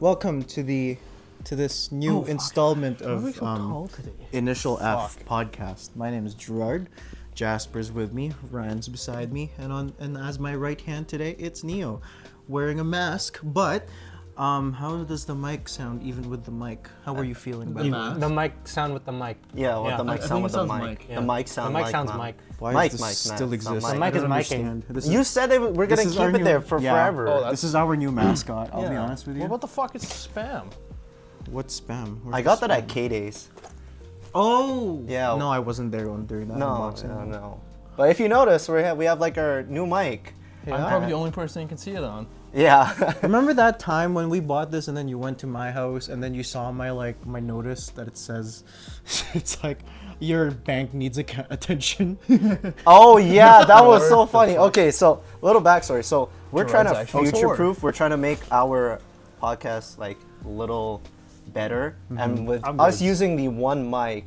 Welcome to this new installment of Initial F podcast. My name is Gerard. Jasper's with me. Ryan's beside me, and as my right hand today, it's Neo, wearing a mask. But how does the mic sound even with the mic? How are you feeling? The mic sound with the mic. Yeah, the mic sound with the mic. Mic. The mic sound like sounds Mike. mic. Why does this still exist? The mic is micing. You said we're gonna keep it there for forever. Oh, this is our new mascot. I'll be honest with you. Well, what the fuck is spam? What's spam? I got that at K-Days. Oh! Yeah. No, I wasn't there during that unboxing. No. But if you notice, we have like our new mic. I'm probably the only person you can see it on. Yeah. Remember that time when we bought this and then you went to my house and then you saw my notice that it says, it's like, your bank needs attention. Oh yeah, that was so funny. Okay, so little backstory. So we're trying to future-proof. We're trying to make our podcast like little better, and with us using the one mic,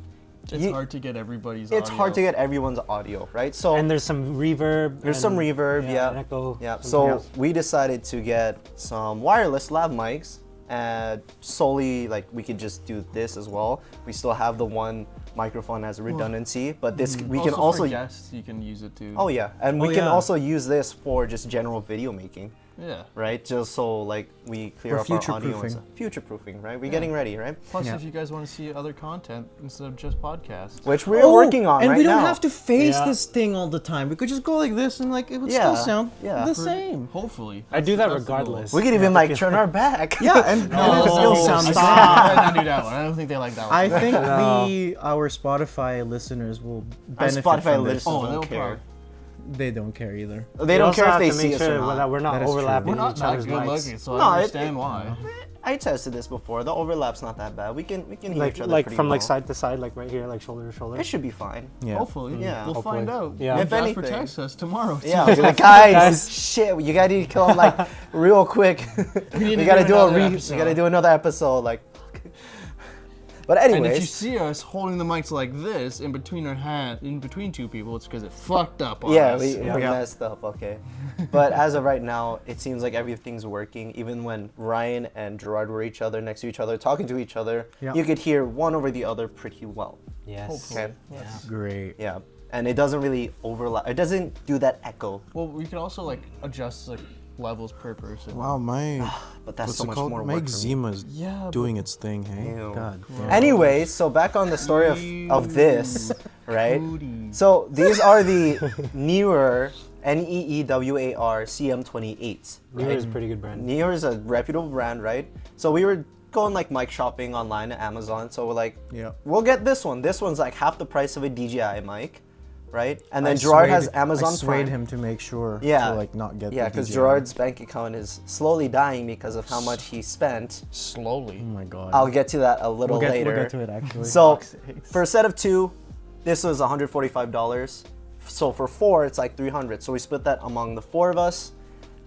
It's hard to get everybody's it's audio. hard to get everyone's audio, right? So And there's some reverb. there's some reverb, and yeah. echo. Yeah. So we decided to get some wireless lav mics, and solely like we could just do this as well. We still have the one microphone as a redundancy, but this we can also for guests, you can use it too. Oh yeah, and we can also use this for just general video making. Yeah. Right, just so like we clear up our audio and stuff. Future-proofing, right? We're getting ready, right? Plus, if you guys want to see other content instead of just podcasts. Which we're working on and right we don't now. have to face this thing all the time. We could just go like this and like it would still sound the same. Hopefully. I do that That's the goal. regardless. We could even like turn our back. Yeah, and it would still sound the same. I don't do that one. I don't think they like that one. I think our Spotify listeners will benefit Spotify from this. listeners they'll don't care. probably- They don't care either. They don't care if they see us or sure not. that we're not That is true. overlapping We're not each that other's good mics. looking, so No, I understand why. I tested this before. The overlap's not that bad. We can hear each other Like pretty from well. like side to side, like right here, like shoulder to shoulder. It should be fine. Yeah. Hopefully. Yeah. We'll Hopefully. find out. Yeah. If Jasper anything. texts us tomorrow. Yeah, we'll be like, guys, shit, you gotta kill him like real quick. we gotta do another episode. Like, but And if you anyways, see us holding the mics like this in between our hand, in between two people, it's because it fucked up on yeah, us. we messed up. Okay, but as of right now, it seems like everything's working. Even when Ryan and Gerard were next to each other, talking to each other, you could hear one over the other pretty well. Yes. Okay. Great. Yeah, and it doesn't really overlap. It doesn't do that echo. Well, we can also like adjust like levels per person. Wow, But that's what's so it much called? more My work for me. eczema's Yeah, doing its thing, hey? Ew. God damn. Anyway, so back on the story of this, right? So these are the newer NEEWAR CM28s. Newer is a pretty good brand. Newer is a reputable brand, right? So we were going like mic shopping online at Amazon. So we're like, we'll get this one. This one's like half the price of a DJI mic, right? And then Gerard has Amazon I swayed Prime. him to make sure Yeah. to like not get Yeah, the because DJI. Gerard's bank account is slowly dying because of how much he spent. slowly. Oh my god. I'll get to that a little later. We'll get to it actually. So for a set of two, this was $145. So for four, it's like $300. So we split that among the four of us,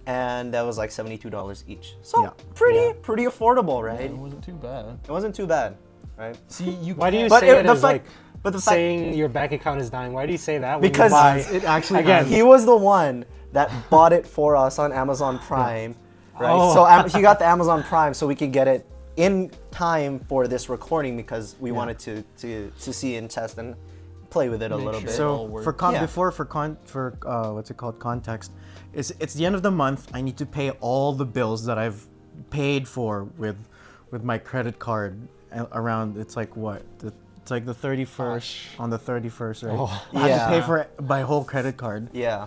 and that was like $72 each. So pretty affordable, right? It wasn't too bad. It wasn't too bad, right? See, you. Why do you But say it- it the as fact- like but the fact- saying your bank account is dying? Why do you say that? When Because you buy, it actually again, He was the one that bought it for us on Amazon Prime, right? Oh. So he got the Amazon Prime so we could get it in time for this recording because we wanted to see and test and play with it a little sure. bit. So for what's it called, context, it's the end of the month. I need to pay all the bills that I've paid for with my credit card around. It's like what? It's like the 31st on the 31st, right? I have to pay for my whole credit card. Yeah,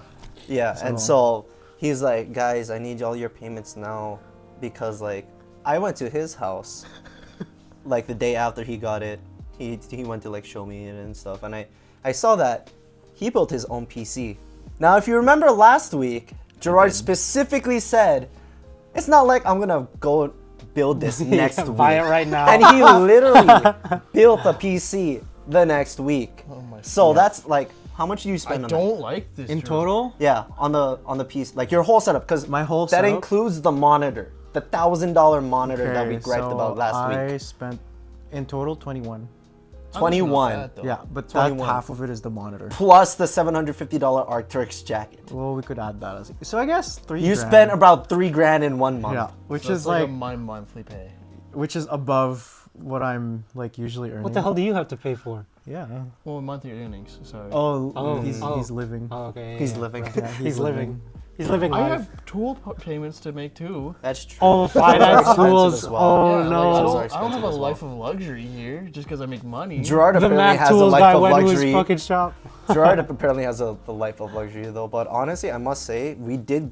and so he's like, guys, I need all your payments now because like I went to his house like the day after he got it. He went to like show me it and stuff, and I saw that he built his own PC. Now, if you remember last week, Gerard specifically said, it's not like I'm gonna go build this next week. buy it right now. And he literally built a PC the next week. Oh my So that's like, how much do you I spend on that? don't like this. In Gerard. total, Yeah, on the piece, like your whole setup, because My whole that setup? includes the monitor, the $1,000 monitor that we griped so about last I week. spent in total 21. 21. That, though. Yeah, but that 21. half of it is the monitor. Plus the $750 Arc'teryx jacket. Well, we could add that as so I guess 3 You grand. spent about $3,000 in 1 month. yeah, which So is it's like like my monthly pay. which is above what I'm like usually earning. What the hell do you have to pay for? Yeah. Well, monthly earnings. Sorry. Oh, he's living. Oh, okay. Yeah, He's yeah. living. Yeah, He's living. He's living I life. have tool payments to make too. That's true. Oh, Those are finance expensive tools. as well. Oh Yeah, like, no. I Those are don't have expensive a as well. life of luxury here just because I make money. Gerard The apparently Mac has a tools life guy of went to his luxury. fucking shop. Gerard apparently has the life of luxury though. But honestly, I must say we did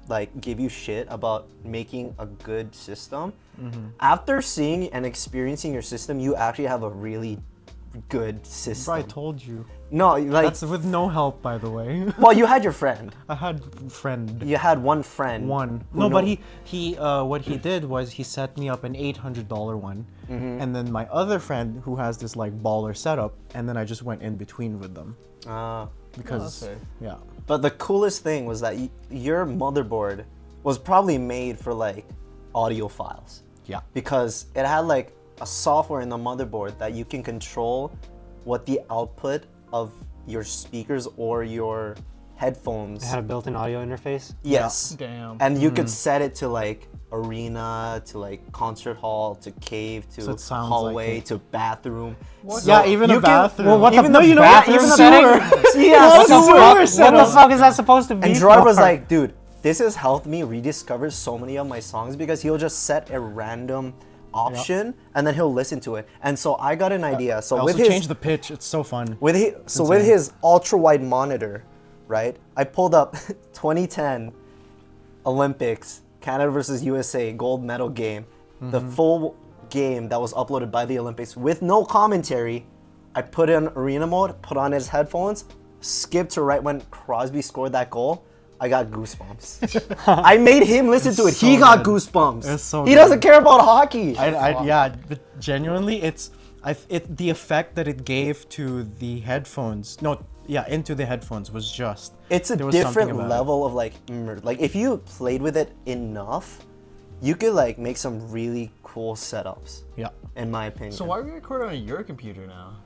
like give you shit about making a good system. After seeing and experiencing your system, you actually have a really good system. Bro, I told you. No, like That's with no help, by the way. well, you had your friend. I had friend. You had one friend. One. who No, but know- he what he did was he set me up an $800 one, Mm-hmm. and then my other friend who has this like baller setup, and then I just went in between with them because fair. yeah. But the coolest thing was that your motherboard was probably made for like audio files. Yeah. Because it had like a software in the motherboard that you can control what the output of your speakers or your headphones. It had a built-in audio interface. Yes. Damn. And you could set it to like arena, to like concert hall, to cave, to So it sounds hallway, like it. to bathroom. What? Yeah, even you a can- bathroom. Well, what the Even though you know bathroom even the setting? Yeah, What the sewer. fuck? What the fuck is that supposed to be? And Gerard was for? like, dude, this has helped me rediscover so many of my songs because he'll just set a random option and then he'll listen to it. And so I got an idea. So I with also his changed the pitch. It's so fun. with his ultra wide monitor, right? I pulled up 2010 Olympics, Canada versus USA gold medal game, the full game that was uploaded by the Olympics with no commentary. I put in arena mode, put on his headphones, skipped to right when Crosby scored that goal. I got goosebumps. I made him listen to it. He so got good. goosebumps. It's so he good. doesn't care about hockey. Yeah, but genuinely, the effect that it gave to the headphones. No, yeah, into the headphones was just. It's a there was something different about it. level of like if you played with it enough, you could like make some really cool setups. Yeah. In my opinion. So why are we recording on your computer now?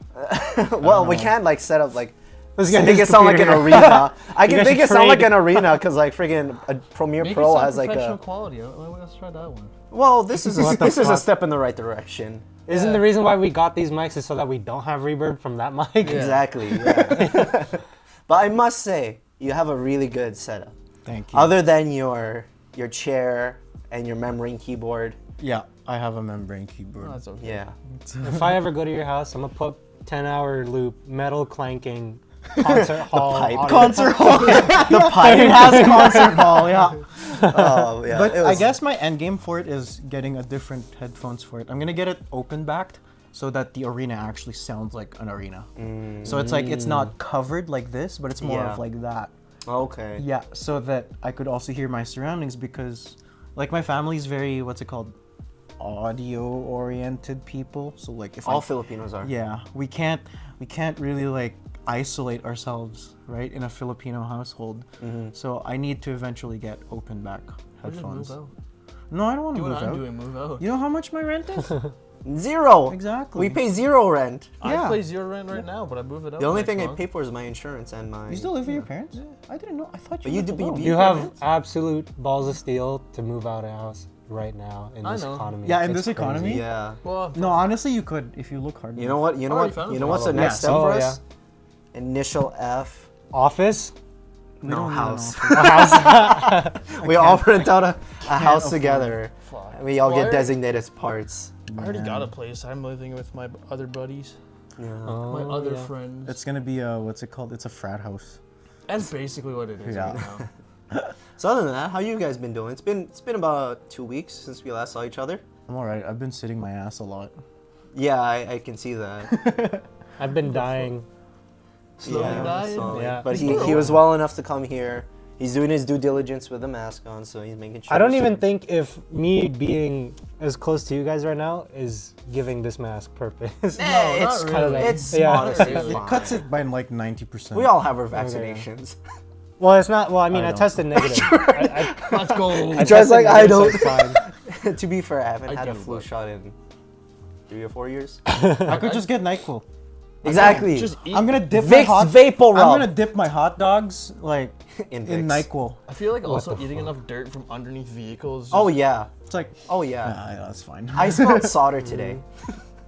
well, we can't like set up like Let's get make his it sound like an computer. arena. I can guys make should it sound like trade. an arena because like friggin' a Premiere Make Pro it sound has like professional a. quality. Let's try that one. Well, this is What the this is a fuck? step in the right direction. Isn't the reason why we got these mics is so that we don't have reverb from that mic? Exactly. Yeah. But I must say, you have a really good setup. Thank you. Other than your chair and your membrane keyboard. Yeah, I have a membrane keyboard. Oh, that's okay. Yeah. If I ever go to your house, I'm gonna put 10-hour loop, metal clanking, concert hall. pipe. audio. Concert hall. The pipe. It has concert hall. Yeah. Oh, yeah. But it I was- guess my end game for it is getting a different headphones for it. I'm gonna get it open backed so that the arena actually sounds like an arena. So it's like it's not covered like this, but it's more Yeah. of like that. Okay. Yeah, so that I could also hear my surroundings because like my family's very what's it called? Audio oriented people. So like if All I Filipinos are. yeah, we can't really like isolate ourselves, right, in a Filipino household. So I need to eventually get open back Or just headphones. move out. No, I don't want to Do move what I'm out. doing. Move out. You know how much my rent is? Zero. Exactly. We pay zero rent. Yeah. I pay zero rent right now, but I move it out. The only next thing I month. pay for is my insurance and my. You still live with your parents? I didn't know. I thought you But you lived do- alone. you- You have absolute balls of steel to move out of house right now in I this know. economy. Yeah, in It's this economy? crazy. Yeah. Well, No, honestly, you could if you look hard. You know what? You know Already what? found You know one. what's the Yeah. next step Oh, for yeah. us? Initial F. Office? We No don't need an house. office. We all rent out a house afford together. fuck. And we all Well, get designated as parts. I already got a place. I'm living with my other buddies, Yeah. my Oh, other yeah. friends. It's gonna be a what's it called? It's a frat house. That's basically what it is Yeah. right now. So other than that, how you guys been doing? It's been about 2 weeks since we last saw each other. I'm alright. I've been sitting my ass a lot. Yeah, I can see that. I've been dying. Slowly dying? slowly. Yeah. But he was well enough to come here. He's doing his due diligence with the mask on, so he's making sure. I don't even think if me being as close to you guys right now is giving this mask purpose. it's not kinda really. like- it's Yeah. honestly It fine. Cuts it by like 90%. We all have our vaccinations. Well, it's not. Well, I mean, I I, know. tested negative. I Let's go. John's tested like, I negative, so don't. it's fine. To be fair, I haven't I had a do, flu but- shot in 3 or 4 years. I could just get NyQuil. Exactly. Just eat. I'm gonna dip my Vicks hot. Vapor I'm Rub. gonna dip my hot dogs like In in Vicks. NyQuil. I feel like also the eating fuck? enough dirt from underneath vehicles. Oh yeah. It's like, Oh yeah. yeah, that's fine. I smelled solder today.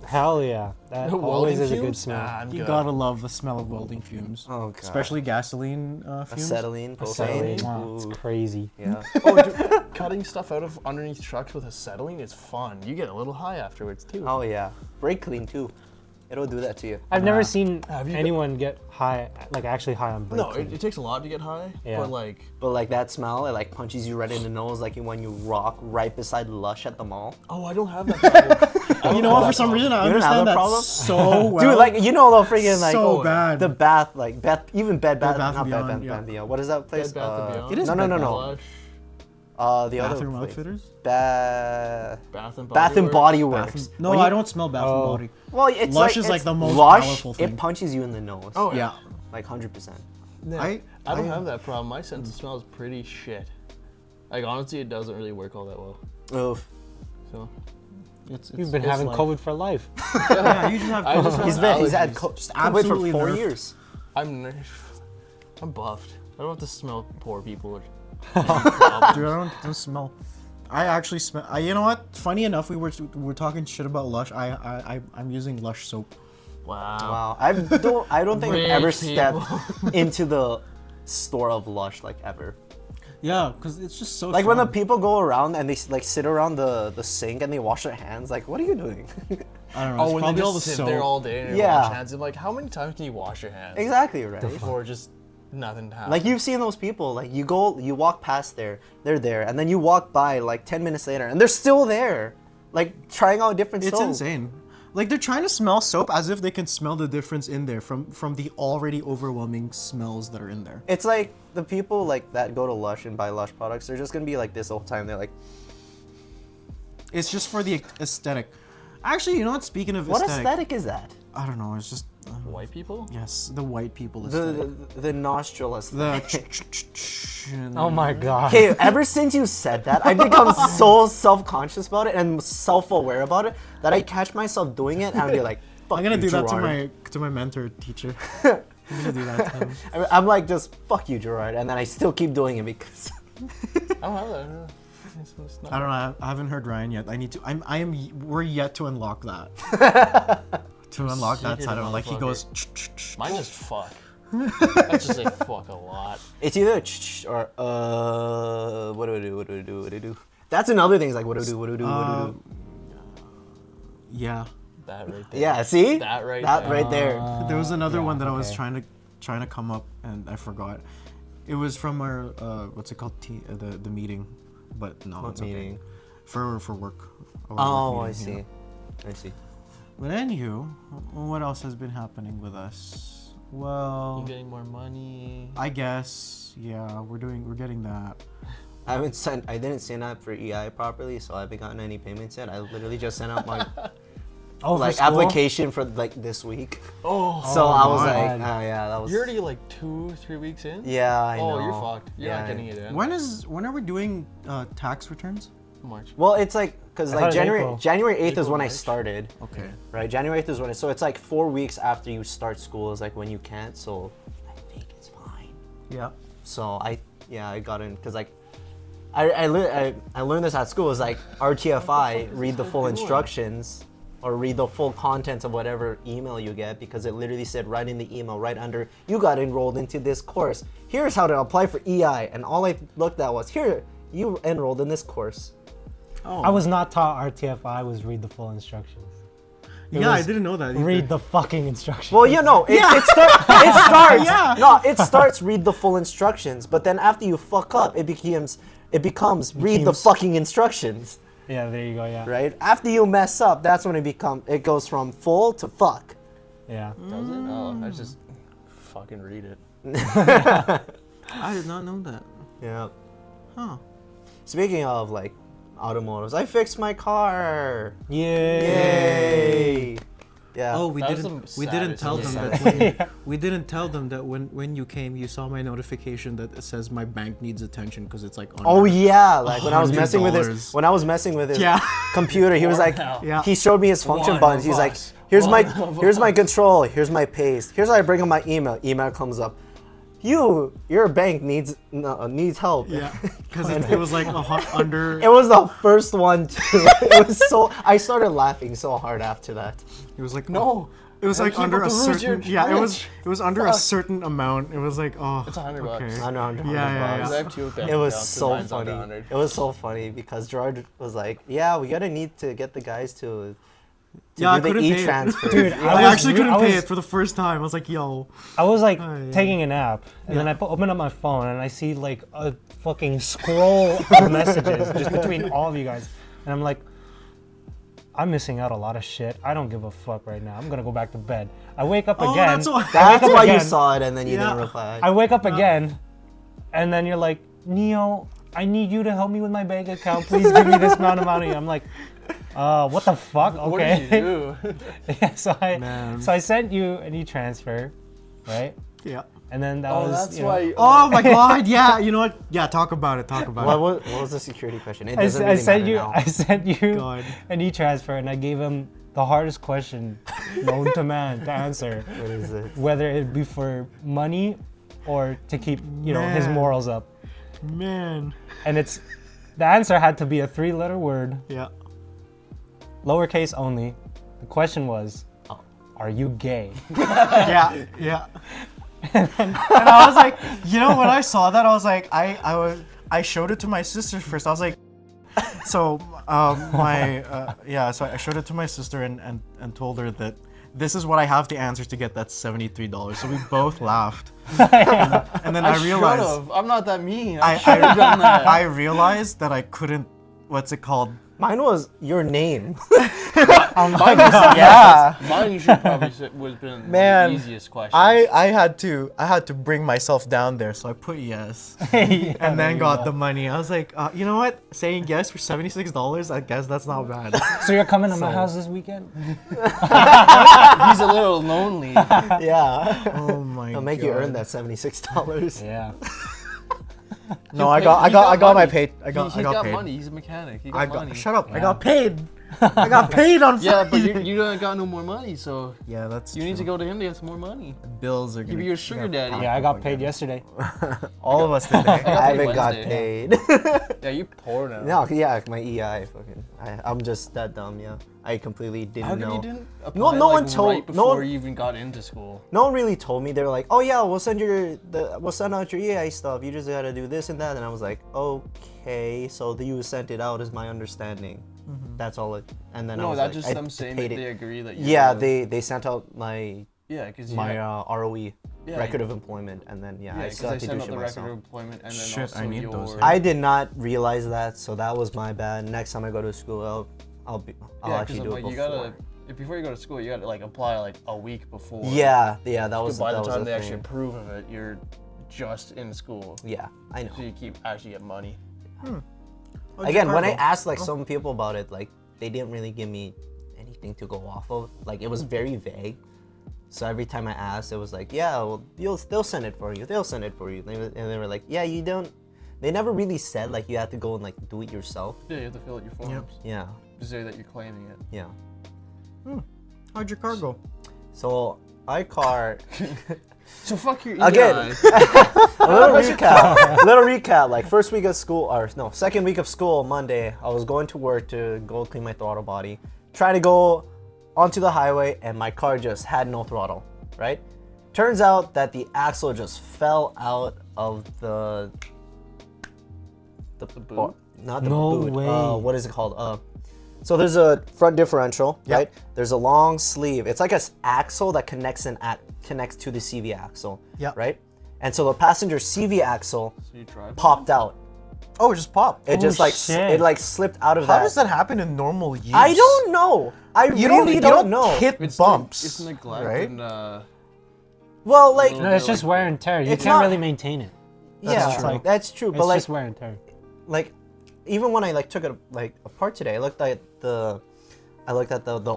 Hell yeah. That always is a good smell. I'm You good. gotta love the smell of welding fumes. Oh god. Especially gasoline fumes. Acetylene, Acetylene. propane. Wow, it's Ooh, crazy. yeah. Oh, dude, cutting stuff out of underneath trucks with acetylene is fun. You get a little high afterwards too. Oh yeah. Brake clean too. It'll do that to you. I've never seen Have you anyone get high, like actually high on brake no, clean. it takes a lot to get high. Yeah. But like, But like that smell, it like punches you right in the nose, like when you rock right beside Lush at the mall. oh, I don't have that problem. You know what? For some reason, I You don't have understand that that problem? so well. Dude, like you know the freaking like so bad. the bath, like Beth, even Bed Bath, Bath not and Bed Beyond, Bath, yeah. Bed Beyond. What is that place? Bed Bath and Beyond? It is No, no, Bed no, Bath. no. Lush, The Bathroom other place. Outfitters. Bath Bath and Body and Works. Body Bath Works. and, no, When you- I don't smell Bath Oh. and Body. Well, it's Lush like, is like it's the most Lush, powerful thing. It punches you in the nose. Oh Yeah. Like 100%. Yeah. I I don't have that problem. My sense of smell is pretty shit. Like honestly, it doesn't really work all that well. Oof. So You've been it's having like- COVID for life. Yeah, you just have. I just He's have had allergies. just absolutely absolutely for 4 nerfed. years. I'm buffed. I don't have to smell poor people. Dude, I don't smell. I actually smell. You know what? Funny enough, we were talking shit about Lush. I'm using Lush soap. Wow. Wow. I don't think I've Rich ever people. stepped into the store of Lush like ever. Yeah, because it's just so. Like when the strong. people go around and they like sit around the sink and they wash their hands, like what are you doing? I don't know. Oh, It's when probably they all the just sit soap. there all day and Yeah. wash hands, I'm like, how many times can you wash your hands Exactly right. before just nothing happens? Like you've seen those people, like you walk past there, they're there, and then you walk by like 10 minutes later and they're still there, like trying out different It's soap. insane. Like they're trying to smell soap as if they can smell the difference in there from the already overwhelming smells that are in there. It's like the people like that go to Lush and buy Lush products, they're just gonna be like this the whole time. They're like, It's just for the aesthetic. Actually, you know what? Speaking of what aesthetic, aesthetic is that? I don't know. It's just white people? yes, the white people The aesthetic. the nostril The aesthetic. Oh my god. Okay, ever since you said that, I've become so self-conscious about it and self-aware about it that I catch myself doing it and I'll be like, fuck I'm gonna you, do that Gerard. to my mentor teacher. I'm gonna do that to him. I'm like, just fuck you, Gerard, and then I still keep doing it because I don't have that. It's not- I don't know. I haven't heard Ryan yet. I need to. We're yet to unlock that. To unlock that Secret side of it, like he motherfucker. goes. Mine just fuck. I just say fuck a lot. it's either or what do I do? What do I do? What do I do? That's another thing. Is like, what do I do? What do I do? What do I do? Yeah. That right there. Yeah, see? That right That there. right there. There was another yeah, one that I was okay. trying to come up and I forgot. It was from our what's it called? The meeting, but no, What it's okay. meeting? For work. Our Oh, work I meeting, see. yeah. I see. But anywho, what else has been happening with us? Well, You getting more money? I guess yeah, we're getting that. I didn't sign up for EI properly, so I haven't gotten any payments yet. I literally just sent out my Oh, for like school? application for like this week. Oh, So I was my like, God. oh yeah, that was. you're already like 2-3 weeks in? Yeah, I know. Oh, you're fucked. You're Yeah. not getting it in. When are we doing tax returns? March. Well, it's like because I like thought it was January April. 8th is April, when I March. started, Okay. right? January 8th is when so it's like 4 weeks after you start school is like when you cancel. I think it's fine. Yeah. So I got in because like I learned this at school. It's like RTFI, read the full instructions or read the full contents of whatever email you get because it literally said right in the email, right under, you got enrolled into this course. Here's how to apply for EI. And all I looked at was, here, you enrolled in this course. Oh. I was not taught RTFI. I was read the full instructions. It Yeah, I was didn't know that. Read the fucking instructions. Well, you know, it starts. Yeah. No, it starts read the full instructions, but then after you fuck up, it becomes read the fucking instructions. Yeah, there you go. Yeah. Right? After you mess up, that's when it goes from full to fuck. Yeah. Does it? Oh, I just fucking read it. I did not know that. Yeah. Huh. Speaking of like automotives, I fixed my car. Yay. Yay! Yeah. Oh, we That was didn't. the We didn't saddest tell thing. them that We didn't tell them that when you came, you saw my notification that it says my bank needs attention because it's like. Oh yeah, like when I was messing with his Yeah. computer, he was like, Yeah. he showed me his function One buttons. of He's like, us. here's One my of here's my control, here's my paste, here's how I bring up my email. Email comes up. Your bank needs help. Yeah, because it was like under. It was the first one too. It was so. I started laughing so hard after that. It was like No. It was like keep under up a the rules, certain. you're Yeah, rich. it was under a certain amount. It was like It's $100 bucks. okay. I know, Yeah, $100 yeah, bucks. I have two bank It was accounts, and so mine's under funny. 100. It was so funny because Gerard was like, "Yeah, we gotta need to get the guys to Yeah, I do the couldn't pay it. e-transfer." Dude, I was actually re- couldn't I pay was- it for the first time. I was like, yo. I was like Oh, yeah. taking a nap, and then I open up my phone and I see like a fucking scroll of messages just between all of you guys, and I'm like, I'm missing out a lot of shit. I don't give a fuck right now. I'm gonna go back to bed. I wake up Oh, again. that's why. That's up why you again. saw it and then you Yeah. didn't reply. I wake up again, and then you're like, Neo, I need you to help me with my bank account. Please give me this amount of money. I'm like, what the fuck? Okay. What did you do? Yeah, so Man. I sent you an e-transfer, right? Yeah. And then that Oh, was that's you know, why. You, Oh my god. Yeah. You know what? Yeah. Talk about it. Talk about what was the security question? It I, doesn't I really sent matter you now. I sent you God. an e-transfer, and I gave him the hardest question known to man to answer, What is it? whether it be for money or to keep his Man. morals up. it. Man. And the answer had to be a 3-letter word, Yeah. lowercase only. The question was, are you gay? Yeah. Yeah. And I was like, when I saw that, I was like, I showed it to my sister first. I was like, so so I showed it to my sister and told her that this is what I have to answer to get that $73. So we both laughed. And then I realized should've. I'm not that mean. I should have done that. I realized that I couldn't. What's it called? Mine was your name. Yeah. Mine you should probably say was been Man, the easiest question. I had to bring myself down there, so I put yes, and then got the money. I was like, you know what? Saying yes for $76, I guess that's not bad. So you're coming to my house this weekend? He's a little lonely. Yeah. Oh my god! I'll make you earn that $76. Yeah. No, I He got money. my paid. I He got paid. money. He's a mechanic. He got money. Shut up! I Yeah. got paid. I got paid on Yeah, but Friday. you don't got no more money, so Yeah, that's you need to go to him to get some more money. Bills are Give gonna you your sugar daddy. Yeah, I got paid yesterday. All of us did. I paid haven't got Wednesday. paid. Yeah, you poor now. No, yeah, my EI fucking. I'm just that dumb, yeah. I completely didn't How come know. you didn't apply no one told- right no before one- you even got into school? No one really told me. They were like, "Oh yeah, we'll send out your EI stuff. You just gotta do this and that." And I was like, "Okay." So you sent it out, is my understanding. That's all it. And then I No, was that's like, just I them saying paid that it. they agree that you. Yeah, they sent out my Yeah, because ROE, Yeah, record of employment, and then Yeah, I because still they have to do send out shit the record myself. of employment and then Shit, also I need your. those. I did not realize that, so that was my bad. Next time I go to school, I'll yeah, actually do it like before. you gotta before you go to school, you gotta like apply like a week before. Yeah, that So was by that the was time the they actually thing. approve of it, you're just in school. Yeah, I know. So you keep actually get money. Again, when I asked like some people about it, like they didn't really give me anything to go off of. Like it was very vague. So every time I asked, it was like, yeah, well, they'll send it for you. They'll send it for you. And they were like, yeah, you don't. They never really said like you have to go and like do it yourself. Yeah, you have to fill out your forms Yeah, to say that you're claiming it. yeah. How'd your car go? So iCar. So fuck your Again. EI. A little recap. Like first week of school, or no, second week of school, Monday, I was going to work to go clean my throttle body. Trying to go onto the highway, and my car just had no throttle. Right? Turns out that the axle just fell out of the boot? or- not the No boot. way. What is it called? So there's a front differential, right? There's a long sleeve. It's like an axle that connects to the CV axle. Yeah. Right? And so the passenger CV axle So you drive. popped out. Oh, it just popped. It just like shit. it like slipped out of How that. does that happen in normal use? I don't know. I You really don't know. hit It's bumps. It's neglect right? and Well, like Little No, it's bit just like- wear and tear. You It's can't not- really maintain it. yeah, true. that's true. It's But like just wear and tear. like even when I like took it like apart today, I looked at the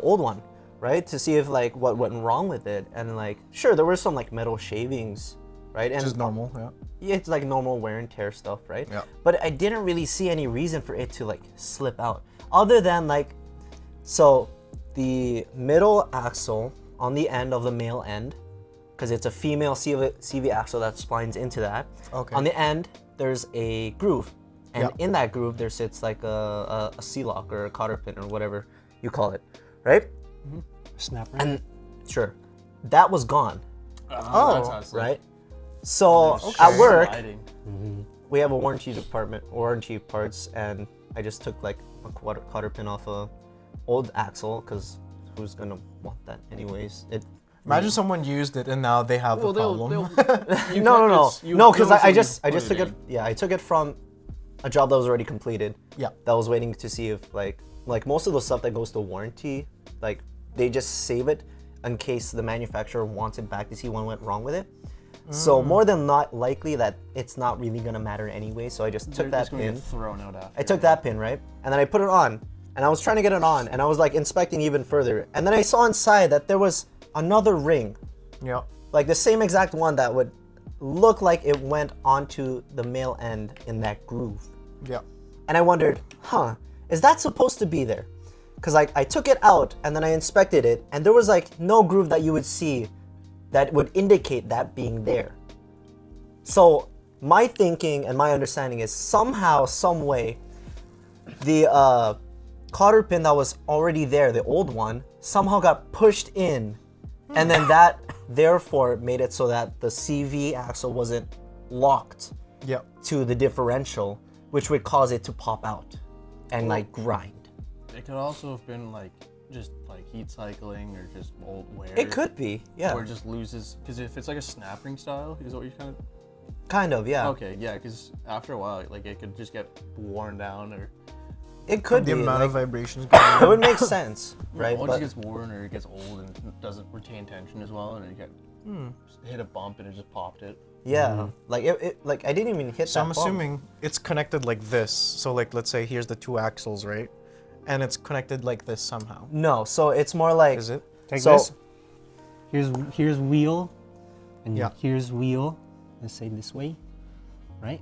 old one, right? To see if like what went wrong with it. And like, sure, there were some like metal shavings, right? And Which is normal, yeah. yeah, it's like normal wear and tear stuff, right? Yeah. But I didn't really see any reason for it to like slip out, other than like, so the middle axle on the end of the male end, because it's a female CV axle that splines into that. Okay. On the end, there's a groove, and Yeah. in that groove there sits like a C-lock or a cotter pin or whatever you call it, right? Snap ring. And sure, that was gone, That's Oh, how it's right? So like at work, sliding. we have a warranty department, warranty parts, and I just took like a cotter pin off a old axle, because who's gonna want that anyways? Imagine someone used it and now they have Well, a problem. No, because I just took it. Yeah, I took it from a job that was already completed. Yeah. That was waiting to see if like most of the stuff that goes to warranty, like they just save it in case the manufacturer wants it back to see what went wrong with it. So more than not likely that it's not really gonna matter anyway. So I just took that pin. Thrown out after. I took that pin, right? And then I put it on. And I was trying to get it on, and I was like inspecting even further. And then I saw inside that there was another ring, Yeah. like the same exact one that would look like it went onto the male end in that groove. Yeah. And I wondered, is that supposed to be there? Because like I took it out and then I inspected it, and there was like no groove that you would see that would indicate that being there. So my thinking and my understanding is somehow, some way, the cotter pin that was already there, the old one, somehow got pushed in, and then that therefore made it so that the CV axle wasn't locked Yeah. to the differential, which would cause it to pop out and like grind. It could also have been like just like heat cycling or just old wear. It could be, yeah. Or it just loses, because if it's like a snap ring style, is what you're kind of. Kind of, yeah. Okay, yeah, because after a while, like it could just get worn down, or It could The be. amount Like, of vibrations going it on. would make sense, right? Once But it gets worn or it gets old and doesn't retain tension as well, and you get hit a bump and it just popped it. yeah, like like I didn't even hit So that I'm bump. assuming it's connected like this. So like let's say here's the two axles, right? And it's connected like this somehow. No, so it's more like Is it? Take so- this. Here's wheel, and Yeah. here's wheel. Let's say this way, right?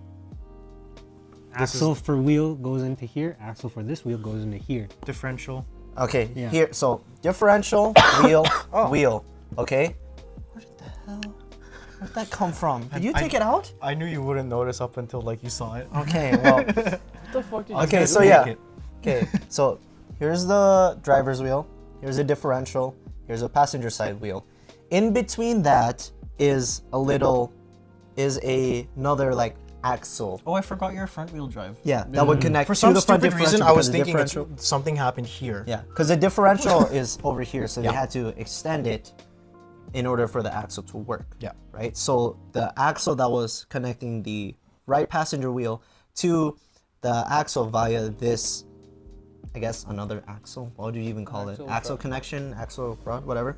This is- Axle for wheel goes into here. Axle for this wheel goes into here. Differential. Okay, Yeah. here, so differential, wheel, Oh. wheel, okay? Where the hell, where'd that come from? Did you I- take it out? I knew you wouldn't notice up until like you saw it. Okay, well, What the fuck did okay, gonna so make yeah. it. Okay, so here's the driver's wheel, here's a differential, here's a passenger side wheel. In between that is another like axle. Oh, I forgot your front wheel drive. Yeah, that would connect For to some the front stupid reason, differential I was because the thinking it's, differential. something happened here. Yeah, because the differential is over here, so Yeah. they had to extend it in order for the axle to work. Yeah. Right? So the axle that was connecting the right passenger wheel to the axle via this, I guess, another axle. What do you even call Axle it? Axle rod. connection, axle rod, whatever.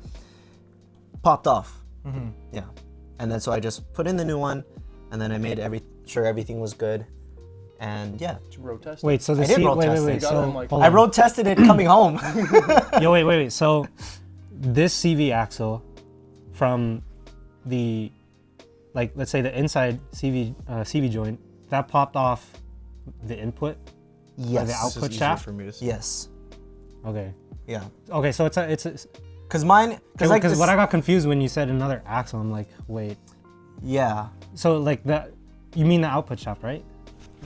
Popped off. Mm-hmm. Yeah. And then so I just put in the new one, and then I made sure everything was good. And yeah, you road test? Wait, so the I did seat. road Wait, test it. wait. You got So them, like- hold I on. road tested it coming home. Yo, wait. So this CV axle from the, like, let's say the inside CV joint that popped off the input. Yes. the This is output easier shaft? for me to see. Yes. Okay. Yeah. Okay. So it's Cause mine, cause like because this, what I got confused when you said another axle. I'm like, wait. yeah. So like that, you mean the output shaft, right?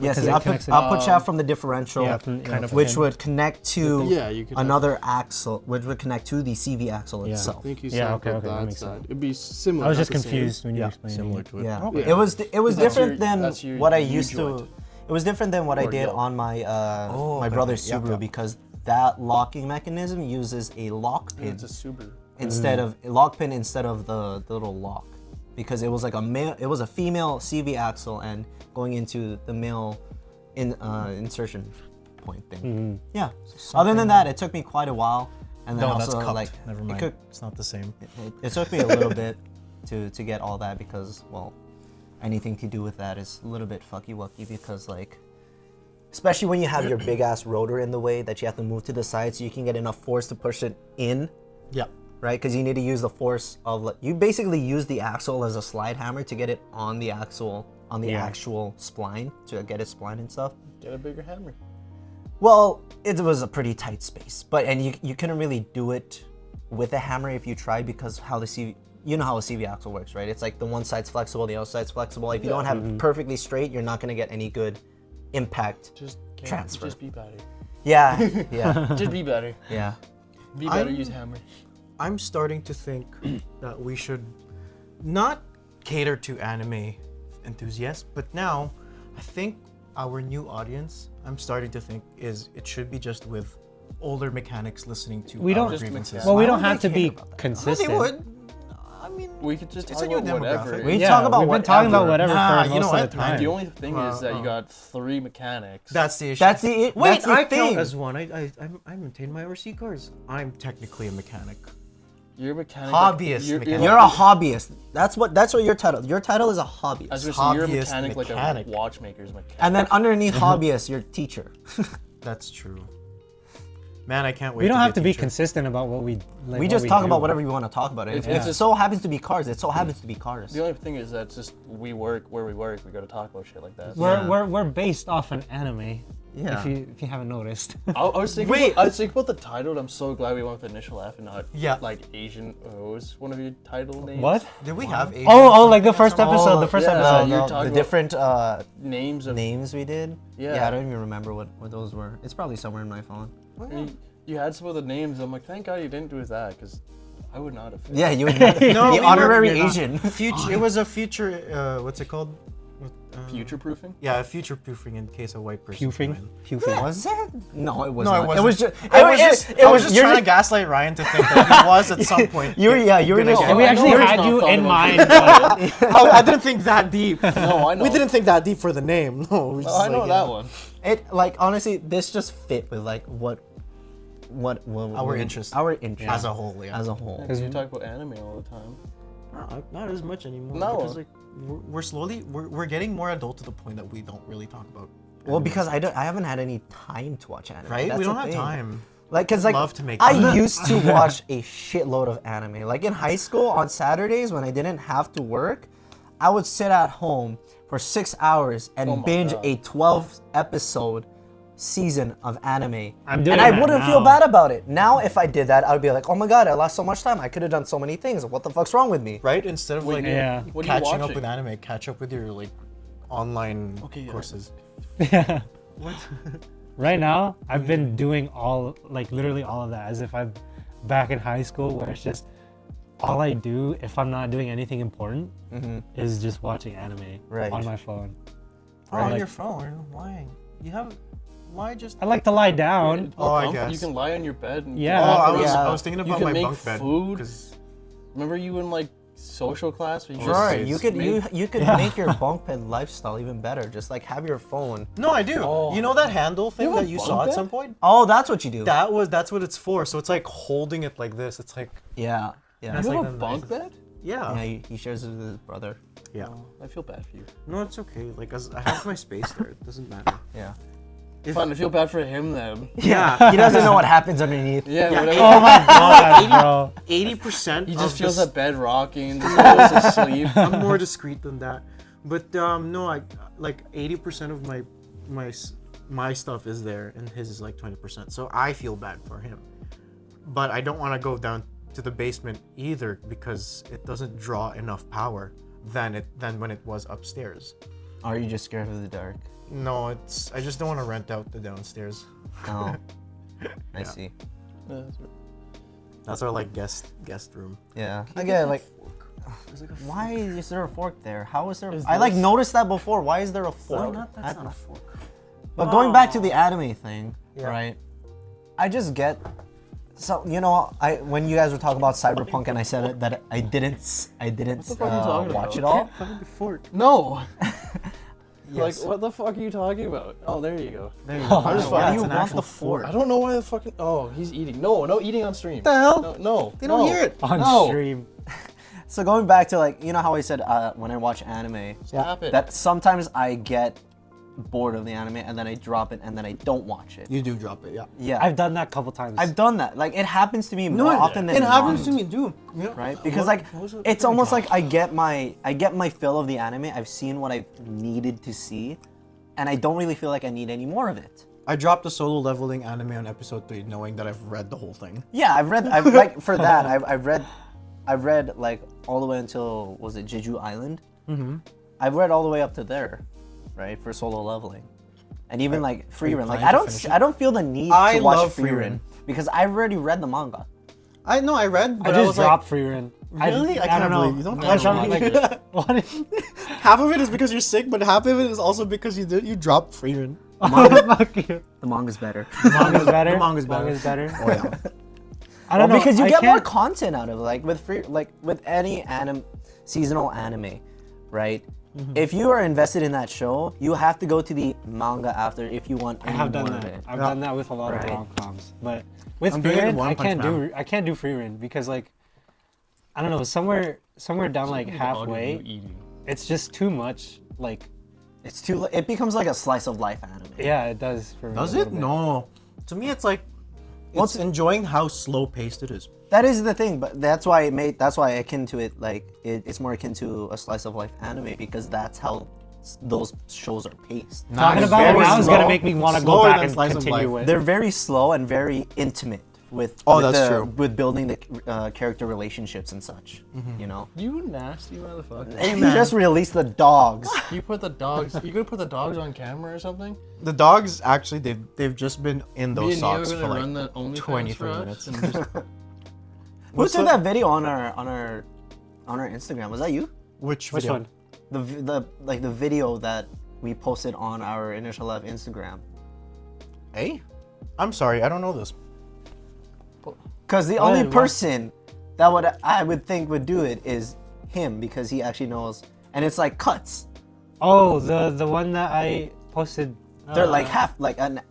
Yes, Because the it output, connects it- output shaft from the differential, kind of which okay. would connect to Yeah, you could have- another axle, which would connect to the CV axle Yeah. I itself. think you Yeah, said okay, that okay, that that makes side. sense. It'd be similar. I was not just the same. confused when you Yeah, were explaining Similar it. to it. Yeah, Okay. it was That's different your- than that's your what I U used joint. to. It was different than what I Or did yoke. on my Oh, my okay, brother's okay. Subaru Yeah, yeah. because that locking mechanism uses a lock pin It's a Subaru. instead of a lock pin instead of the little lock, because it was like it was a female CV axle and going into the male insertion point thing. Yeah. Other than that, it took me quite a while, and then No, also that's cupped. like Never it mind. could- It's not the same. it took me a little bit to get all that because, well, anything to do with that is a little bit fucky wucky because, like, especially when you have your big ass rotor in the way that you have to move to the side so you can get enough force to push it in Yeah. right? Because you need to use the force of you basically use the axle as a slide hammer to get it on the actual spline to get it spline and stuff. Get a bigger hammer. Well, it was a pretty tight space, and you couldn't really do it with a hammer if you tried because how you know how a CV axle works, right? It's like the one side's flexible, the other side's flexible. If you don't have it perfectly straight, you're not gonna get any good impact transfer. Just be better. Yeah, yeah, Just be better. yeah. Be better. Use hammer. I'm starting to think that we should not cater to anime enthusiasts, but now I think our new audience, I'm starting to think, is it should be just with older mechanics listening to We our don't. grievances. Well, we Why don't would have they to care be about that? consistent. They would. I mean, We could just It's talk a new about whatever. demographic. We talk about We've been talking about whatever. whatever for You know most what, of the man? time. The only thing is that you got 3 mechanics. that's the issue. That's the Wait, that's the I thing. count as one. I maintain my RC cars. I'm technically a mechanic. You're a mechanic. Hobbyist You're mechanic. You're a hobbyist. That's what your title. Your title is a I was hobbyist. gonna say you're a hobbyist mechanic, mechanic. like a watchmaker's mechanic. And then underneath hobbyist, you're teacher. That's true. Man, I can't wait. We don't have to be teacher. consistent about what we. Like, We what just we talk do. about whatever you want to talk about. If it so happens to be cars, it so happens to be cars. The only thing is that just we work where we work. We got to talk about shit like that. We're based off an anime. Yeah. If you haven't noticed. I was thinking. Wait. I was thinking about the title. And I'm so glad we went with initial F and not Yeah. like Asian. What was one of your title names? What? Did we have? Asian Oh, like the first something? episode. The first yeah. episode. You're the talking about- different Names of. names we did. Yeah. I don't even remember what those were. It's probably somewhere in my phone. You had some of the names. I'm like, thank God you didn't do that because I would not have. Yeah, you would. No, the we were- honorary you're not. Asian. Future. It was a future. What's it called? Future proofing. Yeah, future proofing in case a white person. Pufing. came Pufing. Was it? No, it was No, not. it wasn't. It was just. I was just trying to gaslight Ryan to think that he was at some point. You were just. And we I actually know it's had not you thought in about mind. but- I didn't think that deep. No, I know. We didn't think that deep for the name. No, we Oh, I know that one. It like honestly, this just fit with like what Our interest. Our interest As a whole, yeah. As a whole. Because you talk about anime all the time. Not as much anymore. No. Because like we're slowly we're getting more adult to the point that we don't really talk about. Well, anime. because I haven't had any time to watch anime. right, That's we don't the have thing. time. Like, cause like love to make I content. used to watch a shitload of anime. Like in high school on Saturdays when I didn't have to work, I would sit at home for 6 hours and Oh my binge God. a 12 episode season of anime. I'm doing and I that wouldn't feel now. bad about it. Now if I did that, I would be like, oh my God, I lost so much time. I could have done so many things. What the fuck's wrong with me? Right, instead of like Yeah. What are you catching up watching? with anime, catch up with your like online Okay, yeah. courses. Right now, I've been doing literally all of that as if I'm back in high school where it's just all I do if I'm not doing anything important is just watching anime Right. on my phone. Oh, on Like- your phone? Why? You have? Why just? I like to lie down. Oh, I You guess. can lie on your bed. And Yeah. Oh, Oh, I was thinking You about can my make bunk bed. food. 'cause- Remember you in like social class? Where you Sure, just you could made- you could make your bunk bed lifestyle even better. Just like have your phone. No, I do. Oh. You know that handle thing You have that a you bunk saw at bed? some point? Oh, that's what you do. That's what it's for. So it's like holding it like this. It's like Yeah, yeah. That's You have like a the bunk nicest- bed? yeah. Yeah, he shares it with his brother. Yeah. Oh, I feel bad for you. No, it's okay. Like as I have my space there. It doesn't matter. Yeah. Fine, I feel bad for him then. Yeah. He doesn't know what happens underneath. Yeah, whatever. Oh my god, bro. 80%. He just of feels this- that bed rocking, just goes to sleep. I'm more discreet than that. But no, I like 80% of my stuff is there, and his is like 20%. So I feel bad for him. But I don't want to go down to the basement either because it doesn't draw enough power than when it was upstairs. Are you just scared of the dark? No, I just don't want to rent out the downstairs. Oh, I see. That's our like guest room. Yeah. Again, like, why is there a fork there? How is there? I like noticed that before. Why is there a fork? That's not a fork. But going back to the anime thing, Yeah. right? I just get. So you know, when you guys were talking about Cyberpunk and I said that I didn't fuck are you talking watch about? it all. Fork. No! Yes. Like, what the fuck are you talking about? Oh, there you go. There you go. I just Why thought do you it's an want actual the fork? I don't know why the fucking. Oh, he's eating. No eating on stream. the hell? No. They don't hear it. On No. stream. So going back to like, you know how I said when I watch anime, Stop it. that sometimes I get bored of the anime and then I drop it and then I don't watch it. You do drop it, yeah. Yeah. I've done that a couple times. I've done that. Like it happens to me more often than it happens not, to me too. Yeah. right? Because like it's almost like I get my fill of the anime. I've seen what I needed to see, and I don't really feel like I need any more of it. I dropped a solo leveling anime on episode 3 knowing that I've read the whole thing. Yeah, I've like for that I've read like all the way until was it Jeju Island? Mm-hmm. I've read all the way up to there, right, for solo leveling, and even like Free Run. Like I don't feel the need to watch love Free Run because I've already read the manga. I know I read, but I I just was dropped like, Free Run. really? I don't can't know. believe you don't I touch don't me. like what? half of it is because you're sick, but half of it is also because you dropped Free Run. Fuck you. The manga's better. Manga's better. The manga's better. Manga's better. Oh yeah. I don't know because you I get more can't- content out of it. Like with any seasonal anime, right? Mm-hmm. If you are invested in that show, you have to go to the manga after if you want I any have more done of that. it. I've done that with a lot Right. of rom-coms, but with I'm Free doing it in Run, One Punch Man. I can't do Free Run because like I don't know somewhere down like The audio halfway, you eating. it's just too much. Like It becomes like a slice of life anime. yeah, it does for me. Does a it? little bit. No. To me, it's like What's- it's enjoying how slow paced it is. That is the thing, but that's why akin to it like it's more akin to a slice of life anime because that's how those shows are paced. Talking it's about it very now is slow. gonna make me want to go Slower back than and Slice of continue Life. it. They're very slow and very intimate with Oh, with that's true. with building the character relationships and such. Mm-hmm. You know. You nasty motherfucker. You just released the dogs. You put the dogs. You gonna put the dogs on camera or something? The dogs actually they've just been in Me those and Neo socks gonna for run like the OnlyFans 23 for us minutes. and just Who took that video on our Instagram? Was that you? Which Which video? one? The video that we posted on our Initial Love Instagram. Hey, I'm sorry, I don't know this. Because the Why- only why? person that I would think would do it is him because he actually knows, and it's like cuts. Oh, the one that I posted. They're like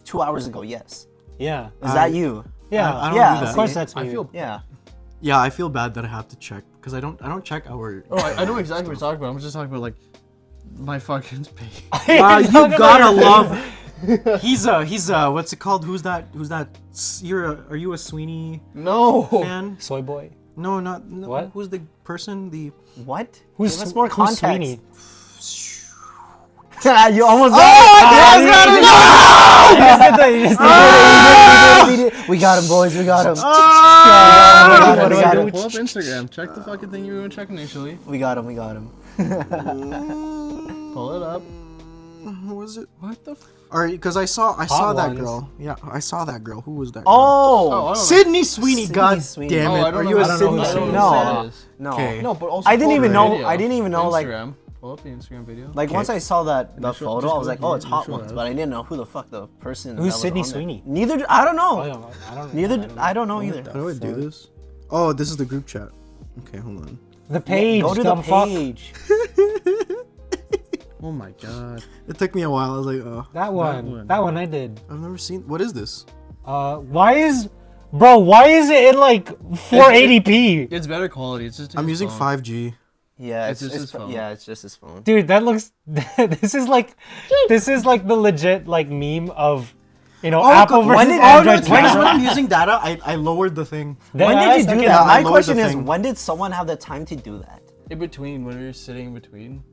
2 hours ago. Yes, Yeah. is that you? Yeah. I don't Yeah, do that. Of course, see? that's me. I feel. Yeah. Yeah, I feel bad that I have to check because I don't check our. Oh, I know exactly what you're talking about. I'm just talking about like my fucking page. Wow, you gotta love. He's a what's it called? Who's that? Are you a Sweeney No. fan? Soy boy. No, not no. What? Who's the person? The What? Who's Give us more who's context. Sweeney? You almost. We got him, boys. We got him. What do I do? Pull up Instagram. Check the fucking thing you were gonna check initially. We got him. We got him. Pull it up. who was it? What the? Or because I saw Hot that ones. girl. Yeah, I saw that girl. Who was that? Oh. I don't know. Sydney Sweeney. Sydney God Sweeney. damn it! Oh, I Are don't you know. a I don't Sydney know. I don't Sweeney? know No. who that is. No. Okay. No, but also. I didn't pull up even the know- video. I didn't even know, like- Instagram. Pull up the Instagram video. Like once I saw that the Initial- photo, just I was go like, here, oh, it's hot initial ones, F. but I didn't know who the fuck the person. Who's that was Sydney on there. Sweeney? Neither. I don't know. I don't. Neither. I don't know either. How do I do this? Oh, this is the group chat. Okay, hold on. The page. Go to the dumb fuck. page. Oh my god. It took me a while. I was like, oh, That one. That one I did. I've never seen. What is this? Why is it in like 480p? It's better quality. It's just. I'm his using phone. 5G. Yeah, It's just his phone. Yeah, it's just his phone. Dude, that looks. this is like the legit like meme of, Apple versus when did- Android. When camera. I'm using data, I lowered the thing. When I did was you do thinking that? about My lower question the is, thing. when did someone have the time to do that? In between, when we were sitting in between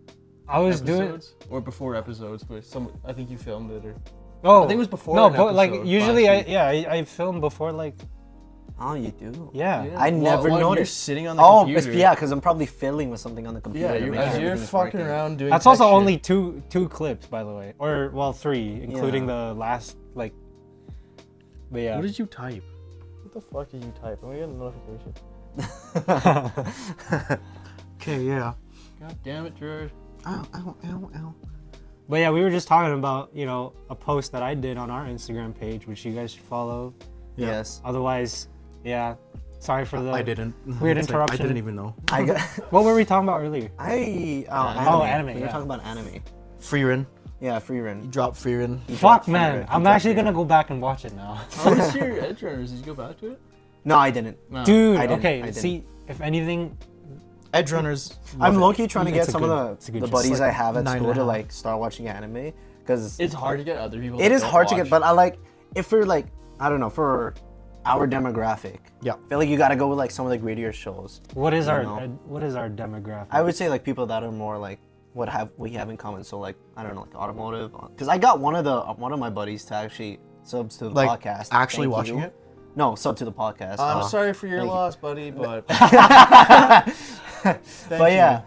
I was doing. episodes, or before episodes, but I think you filmed it, or Oh, I think it was before No, an but like episode usually last I film before like Oh, you do? yeah. I never While you're noticed. sitting on the Oh, computer. yeah, because I'm probably fiddling with something on the computer. Yeah, to you're, make as sure you're everything's fucking working. around doing. That's tech also shit. only two clips, by the way, or well 3, including Yeah. the last like. But yeah. What did you type? What the fuck did you type? I'm gonna get a notification. Okay, yeah. God damn it, Jared. Ow, ow, ow, ow. But yeah, we were just talking about a post that I did on our Instagram page, which you guys should follow. Yeah. Yes. Otherwise, yeah. Sorry for the. I didn't. Weird It's like, interruption. I didn't even know. I got. What were we talking about earlier? Anime. anime, We were yeah. talking about anime. Freerin. Yeah, free run. Drop Freerin. Fuck man, I'm actually gonna go back and watch it now. How was your Edge Runners? Did you go back to it? No, I didn't. No. Dude, I didn't, okay. I didn't. See, if anything, Edge Runners. I'm low-key trying to It's get a some good- of it's a good the show. buddies It's I like have at 9.5. school to like start watching anime, because It's hard to get other people. it that is don't hard to watch. get. But I like if we're like I don't know for our demographic. Yeah. I feel like you gotta go with like some of the grittier shows. What is our know. what is our demographic? I would say like people that are more like what have we have in common. So like I don't know like automotive. Because I got one of my buddies to actually sub to the Like, podcast. actually Thank watching you. it? No, sub to the podcast. I'm sorry for your thank you. loss, buddy, but But yeah.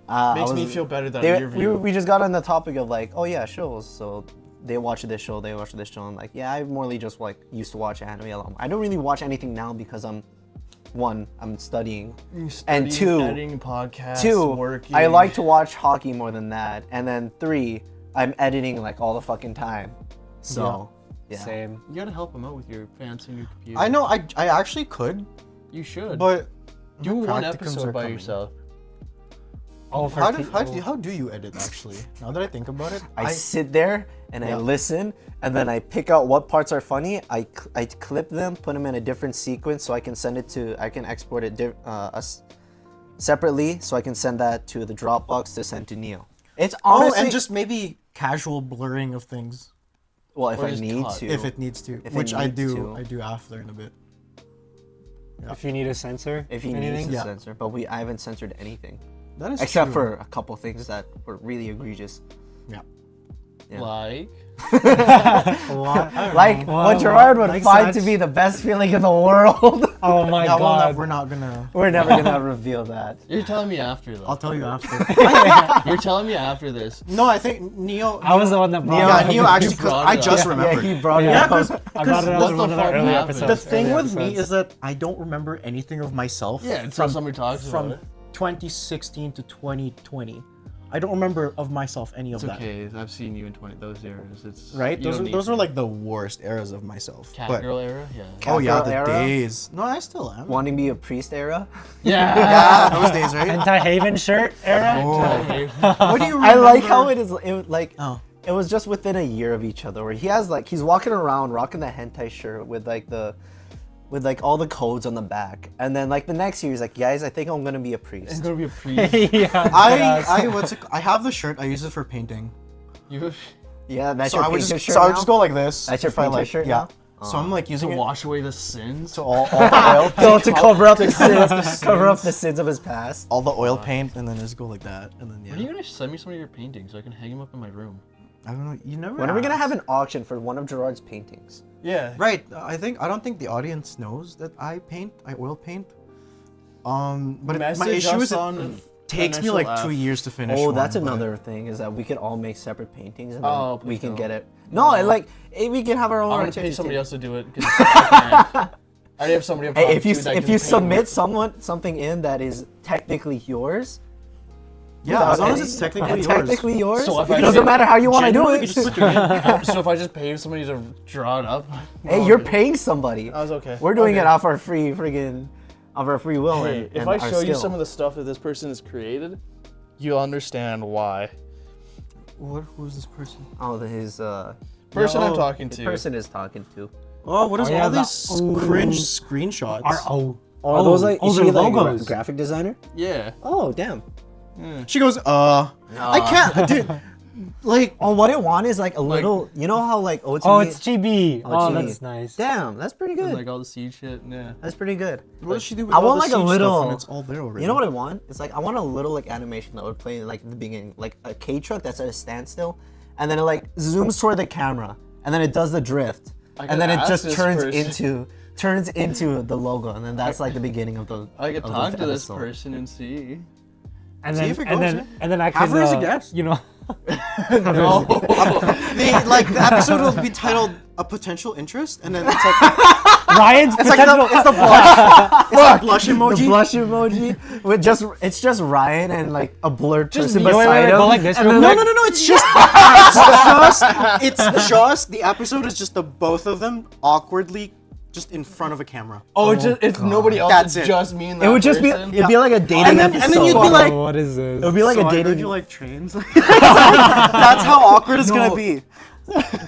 I makes me was- feel better that They, your view. we just got on the topic of like, oh yeah, shows. So they watch this show, they watch this show. I'm like, yeah, I morely just like used to watch anime a lot. I don't really watch anything now because I'm studying, and two, editing podcasts, working. I like to watch hockey more than that. And then 3, I'm editing like all the fucking time. So yeah. Same. You gotta help him out with your fancy new computer. I know I actually could, You should. but do the one practicums episode are by coming. yourself. Oh, for How do you edit actually? Now that I think about it, I sit there and I listen, and then I pick out what parts are funny. I clip them, put them in a different sequence, so I can I can export it separately, so I can send that to the Dropbox to send to Neil. It's honestly and just maybe casual blurring of things well if or I just need cut. to. if it needs to, If it which I needs do. to. I do after in a bit. If you need a censor, if he anything. needs to Yeah. censor, but I haven't censored anything That is except true. for a couple things that were really egregious. Yeah. Yeah. Like, Like what Gerard would like find to such- be the best feeling in the world. Oh my Yeah, well, god. we're not gonna. We're never gonna reveal that. you're telling me after though. I'll tell you after. You're telling me after this. No, I think Neo. I was the one that brought Yeah, it up. Neo actually, because brought I it up. just Yeah, remembered. he brought it Yeah, up. I brought it up what in the one of our fuck early happened? episodes. The thing early with me episodes. is that I don't remember anything of myself. Yeah, until somebody talks about from it. 2016 to 2020. I don't remember of myself any of It's that. okay. I've seen you in those eras. It's Right? you Those don't are, need those to. are like the worst eras of myself. Cat But- girl era. Yeah. oh yeah, Catgirl the era? days. No, I still am. Wanting to be a priest era. Yeah. Yeah, those days, right? Anti-Haven shirt era. What do you remember? I like how it is. It like Oh. it was just within a year of each other. Where he has like he's walking around rocking the hentai shirt with like all the codes on the back, and then like the next year he's like, guys, I think I'm gonna be a It's priest. gonna be a priest. Yeah. I have the shirt. I use it for painting. You Yeah, that's So your I would painter just, shirt so I would now? just go like this. That's your if I, painter like, shirt Yeah. now? So I'm like to using it wash away the sins. to all the oil So paint, to cover up the sins, cover up the sins of his past. all the oil paint, and then just go like that, and then When are you yeah. gonna send me some of your paintings so I can hang them up in my room? I don't know. You never. When are we gonna asked. have an auction for one of Gerard's paintings? Yeah. Right. I don't think the audience knows that I oil paint. But my Message issue us is it on takes me Initial like 2 F. years to finish. Oh, that's one, but- another thing is that we could all make separate paintings and then Oh, we please can don't. get it. No, we can have our own I'm gonna artistic pay somebody team. else to do it. 'Cause I already have somebody. I'm Hey, talking if you to that if can you paint submit it. something in that is technically yours, Yeah, as long as any- it's technically yours. technically yours, So if it I doesn't just- matter how you want to do Genuinely, it. just put your name. So if I just paid somebody to draw it up. Hey, you're paying somebody. I was okay. We're doing Okay. it off our free will Hey, and, if and I our show you skill. some of the stuff that this person has created, you'll understand why. Who's this person? his Person I'm Yo, talking to. person is talking to. Oh, what is Oh, yeah, all the- these cringe screenshots? Are those like is they're she like a logos. graphic designer? Yeah. Oh damn. She goes, I can't, dude. Like, Oh, what I want is like a little. You know how like OTV. Oh, it's GB. Oh, GB. that's nice. Damn, that's pretty good. And like all the seed shit. Yeah. That's pretty good. what does she do with I all want the like a Siege little. stuff when it's all there already? You know what I want? It's like I want a little like animation that would play like at the beginning, like a K truck that's at a standstill, and then it like zooms toward the camera, and then it does the drift, and could then it ask just this turns person. into the logo, and then that's like the beginning of the. I could of talk the to this episode. person and see. And See then if it and goes, then and then I Have can her as a guest. you know. No. The episode will be titled "A Potential Interest," and then it's like Ryan's potential. it's the blush, it's the blush emoji. The blush emoji with it's just Ryan and like a blurred person wait, beside wait, him. go like this and real then, quick. No, it's just the episode is just the both of them awkwardly just in front of a camera. Oh, it's nobody else. That's it's it. just me and that It would just be person. it'd be like a dating And then episode. you'd be like, What is this? it would be like so a I heard dating. you like trains. That's how awkward it's gonna be.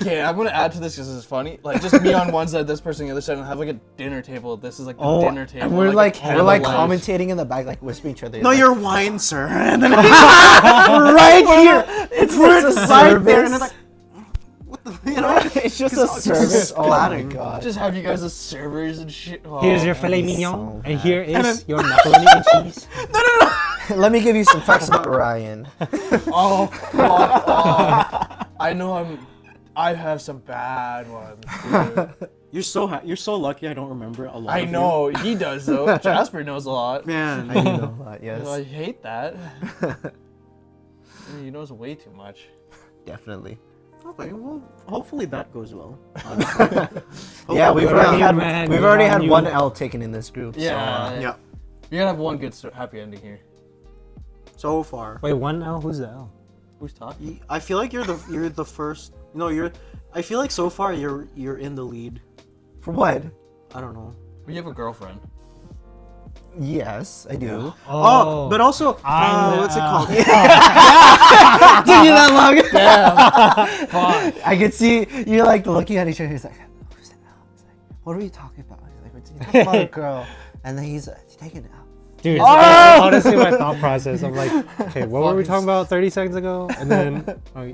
Okay, I'm gonna add to this because it's funny. Like just me on one side, this person on the other side, and have like a dinner table. This is like the dinner table. And we're a like candlelight. commentating in the back, like whispering each other. No, like, your wine, sir. And then right here. It's we're just a right there, and service. it's like, what the, you know? It's just a service. Oh my splatting. god. Just have you guys as servers and shit. Oh, Here's your filet so mignon, bad. and here is your macaroni and cheese. Let me give you some facts about Ryan. Oh, fuck off. I know I have some bad ones, dude. You're so lucky. I don't remember a lot. I of you. know, he does though. Jasper knows a lot. man. I know that, yes. I hate that. He knows way too much. Definitely. Okay, well, hopefully that goes well. Yeah, we've already had man, we've good already on had you. one L taken in this group. Yeah. Yeah. You're gonna have one good happy ending here. So far, Wait, one L? Who's the L? Who's talking? I feel like you're the first. No, you're. I feel like so far you're in the lead. So for what? I don't know. You have a girlfriend. Yes, I do. Oh, but also, I'm what's it called? Took you that long. Yeah. Fine. I could see you like looking at each other. He's like, "Who's the L?" He's like, "What are we talking about?" He's like, "We're talking about a girl," and then he's taking it out. Dude, honestly, my thought process, I'm like, okay, what were we talking about 30 seconds ago? And then, oh,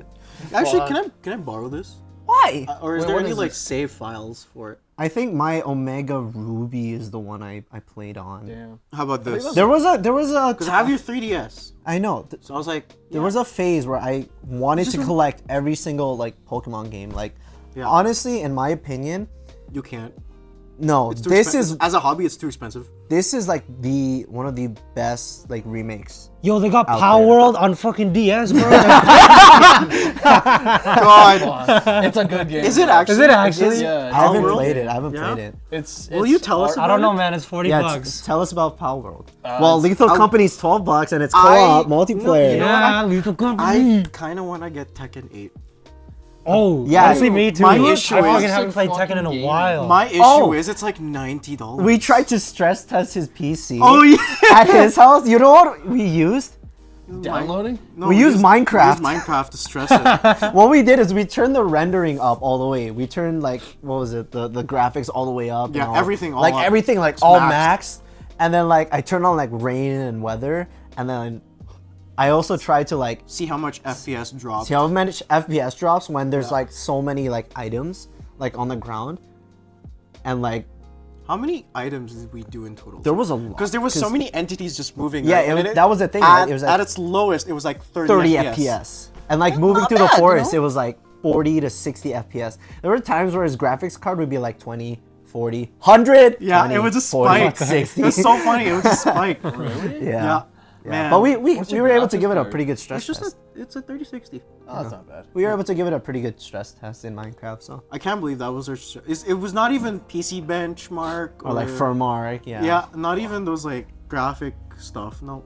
Actually, can I borrow this? Why? Or is Wait, there what any is like this? save files for it? I think my Omega Ruby is the one I played on. Damn. How about this? There was a Because I have your 3DS, I know. so I was like, There was a phase where I wanted Just to collect every single like Pokemon game. Like, Yeah. honestly, in my opinion, you can't. no. It's too This expen- is as a hobby, it's too expensive. this is like one of the best like remakes. yo, they got Out Power there. World on fucking DS, bro. God, It's a good game. is it actually? Is it actually? Yeah. I haven't World? played it. I haven't Yeah? played it. It's. Will you tell us I don't know, about man. It's 40 Yeah, bucks. tell us about Power World. Well, it's- Lethal Company's $12 and it's co-op multiplayer. you know Yeah, what? Lethal I Company. kind of want to get Tekken 8. Oh, Yeah, honestly, me too. my I issue fucking is- haven't played Fucking Tekken in a game. while. My issue Oh. is it's like $90. We tried to stress test his PC Oh yeah. at his house. You know what we used? Downloading? No, We used Minecraft. We used Minecraft to stress it. What we did is we turned the rendering up all the way. We turned like what was it? The graphics all the way up. Yeah, and all. everything all like up. everything like It's all maxed. maxed. And then like I turned on like rain and weather, and then I also tried to like See how much FPS dropped. see how much FPS drops when there's like so many like items like on the ground, and like How many items did we do in total? there was a lot Because there was so many entities just moving. Yeah, right? it And was- that was the thing, At, right? It was like at its lowest, it was like 30 FPS. And like moving not through bad, the you forest, know? it was like 40 to 60 FPS. There were times where his graphics card would be like 20, 40, 100. Yeah, 20, it was a 40, spike. 60. It was so funny. It was a spike. Yeah. Yeah. Man. But we What's we your were able to graphics give it a card? pretty good stress It's just test. it's a 3060. Oh, that's not bad. We were able to give it a pretty good stress test in Minecraft, so I can't believe that was our. It was not even PC benchmark or like Firmware, yeah. Yeah, not even those like graphic stuff. No,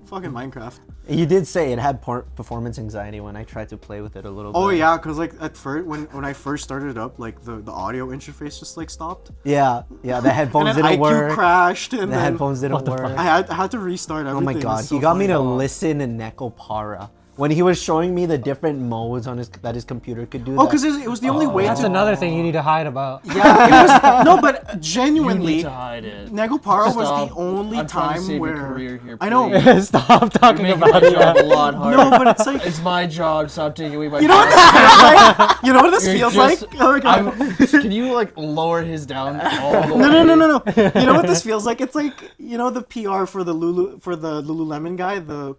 fucking Minecraft. You did say it had performance anxiety when I tried to play with it a little bit. Oh yeah, cause like at first when I first started it up, like the audio interface just like stopped. Yeah, the And headphones then didn't IQ work. crashed, and The then headphones didn't work. I had to restart Oh everything. my It god, was so he got me funny. to listen in Nekopara. When he was showing me the different modes on that his computer could do. Oh, that. because it was the only way That's to. another thing you need to hide about. Yeah, it was no, but You genuinely, need to hide it. Negopara was Stop. the only I'm trying to time save your where career here, I know. please. Stop talking Making about my it. job a lot harder. No, but it's like It's my job. Stop taking away my. you know what this feels like. You know what this You're feels just- like. Oh my god. Can you like lower his down all the way? No. You know what this feels like? It's like you know the PR for the Lululemon guy, the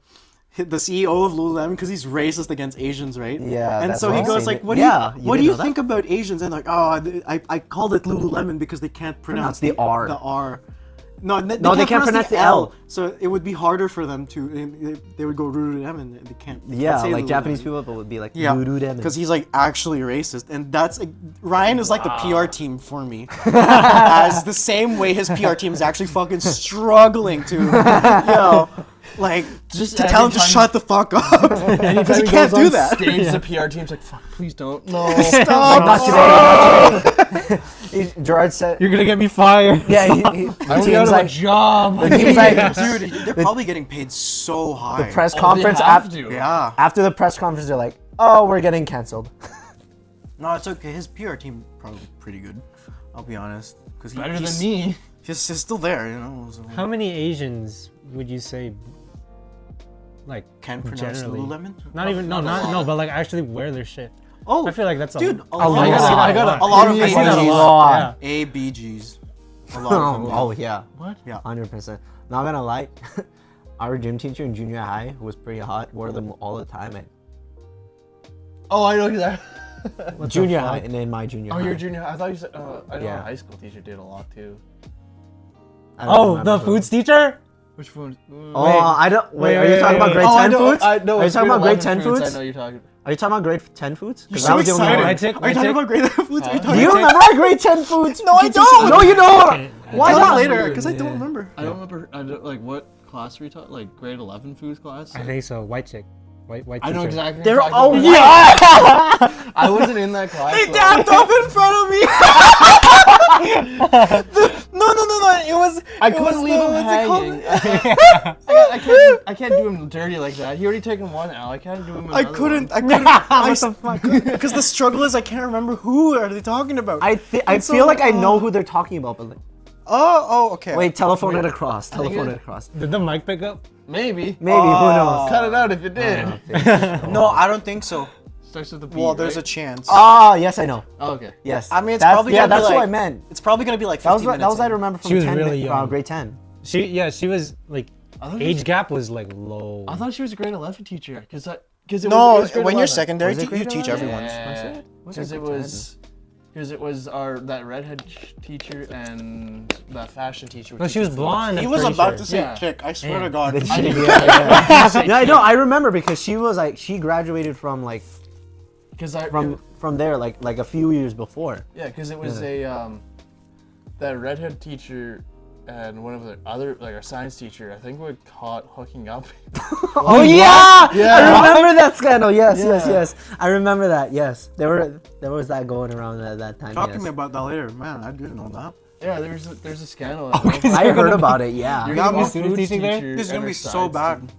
CEO of Lululemon, because he's racist against Asians, right? Yeah, And that's so what he I'm goes saying. like, "What Yeah, do you you, what do didn't you know that? think about Asians?" And like, "Oh, I called it Lululemon because they can't pronounce the R. The R. No, they can't pronounce the L. So it would be harder for them to. They would go Lululemon. They can't. Yeah, say like Lululemon. Japanese people would be like, Yeah, Lululemon. because he's like actually racist, and that's Ryan is like the PR team for me, as the same way his PR team is actually fucking struggling to, like Just to tell him to anytime- shut the fuck up because he he can't goes do on that. Stage, the PR team's like, "Fuck, please don't." No. Stop. not today. Gerard said, You're gonna get me fired. yeah, the I'm team's out of a like, job. the team's like, Dude, they're probably getting paid so high. press Oh, they conference have after. to. Yeah. After the press conference, they're like, "Oh, we're getting canceled." No, it's okay. His PR team probably pretty good. I'll be honest, because Better than me. He's still there, you know. So How many Asians would you say, like, can't pronounce generally? Lululemon? No, but like actually wear their shit? Oh, I feel like that's dude, a a lot. lot. I got a lot of I see that a ABGs. lot. Yeah. ABGs. A lot of them. Oh yeah, What? Yeah. 100%. Not gonna lie, our gym teacher in junior high, who was pretty hot, wore them all the time at Oh, I know exactly. junior high, and in my junior Oh, high. your junior. I thought you said. I know Yeah. a high school teacher did a lot too. I don't Oh, remember the who. foods teacher? Which one? Oh, I don't. Wait, are you wait, talking about wait. grade Oh, I 10 know. foods? I know. Are you it's talking about grade 10 11 foods? I know you're talking. Are you talking about grade 10 foods? You're 'Cause so that was the only excited. one. White chick, Are you talking about grade foods? Are you Do talking you White remember our grade 10 foods? No, I don't. No, you don't. Why Tell me not? later, because I don't remember. I don't remember. I don't like what class were you taught? Like grade 11 foods class. I think so. White chick. White teacher. I know exactly. They're what oh you're talking about. yeah. I wasn't in that class. They though. dapped up in front of me. No. It was. I it couldn't was leave him what's it called? hanging. I can't do him dirty like that. He already taken one L. I can't do him. I Another couldn't. One. What the fuck? Because the struggle is I can't remember who are they talking about. I feel like I know who they're talking about, but like, okay. wait, telephone it across. think Telephone it- it across. Did the mic pick up? Maybe. Maybe who knows? Cut it out if it did. No, I don't think so. Starts with the P. Well, there's a right? chance. Oh yes, I know. Oh, okay. Yes. I mean, it's That's- probably yeah. gonna be That's what I like- meant. It's probably gonna be like 50 That was what minutes I in. remember from She was 10 really young. grade 10. She was like thought age gap was like low. I thought she was a grade 11 teacher because it was No, grade when you're 11. secondary, Was it you grade teach 11? everyone. Yeah, because it was our that redhead teacher and that fashion teacher. No, she was blonde. He I'm was pretty about sure. to say Yeah. chick. I swear Yeah. to God. Yeah, I know. I remember because she was like she graduated from like Because I from there like a few years before. yeah, because it was a that redhead teacher and one of the other like our science teacher. I think were caught hooking up. Oh yeah! Yeah. I remember that scandal. Yes, Yeah. yes. I remember that. Yes, there was that going around at that time. Talk to yes. me about that later. Man, I didn't know that. Yeah, there's a scandal. I heard about it. Yeah. You're Yeah, gonna be well, a student food teaching there? teacher This is and gonna a be so science bad. teacher.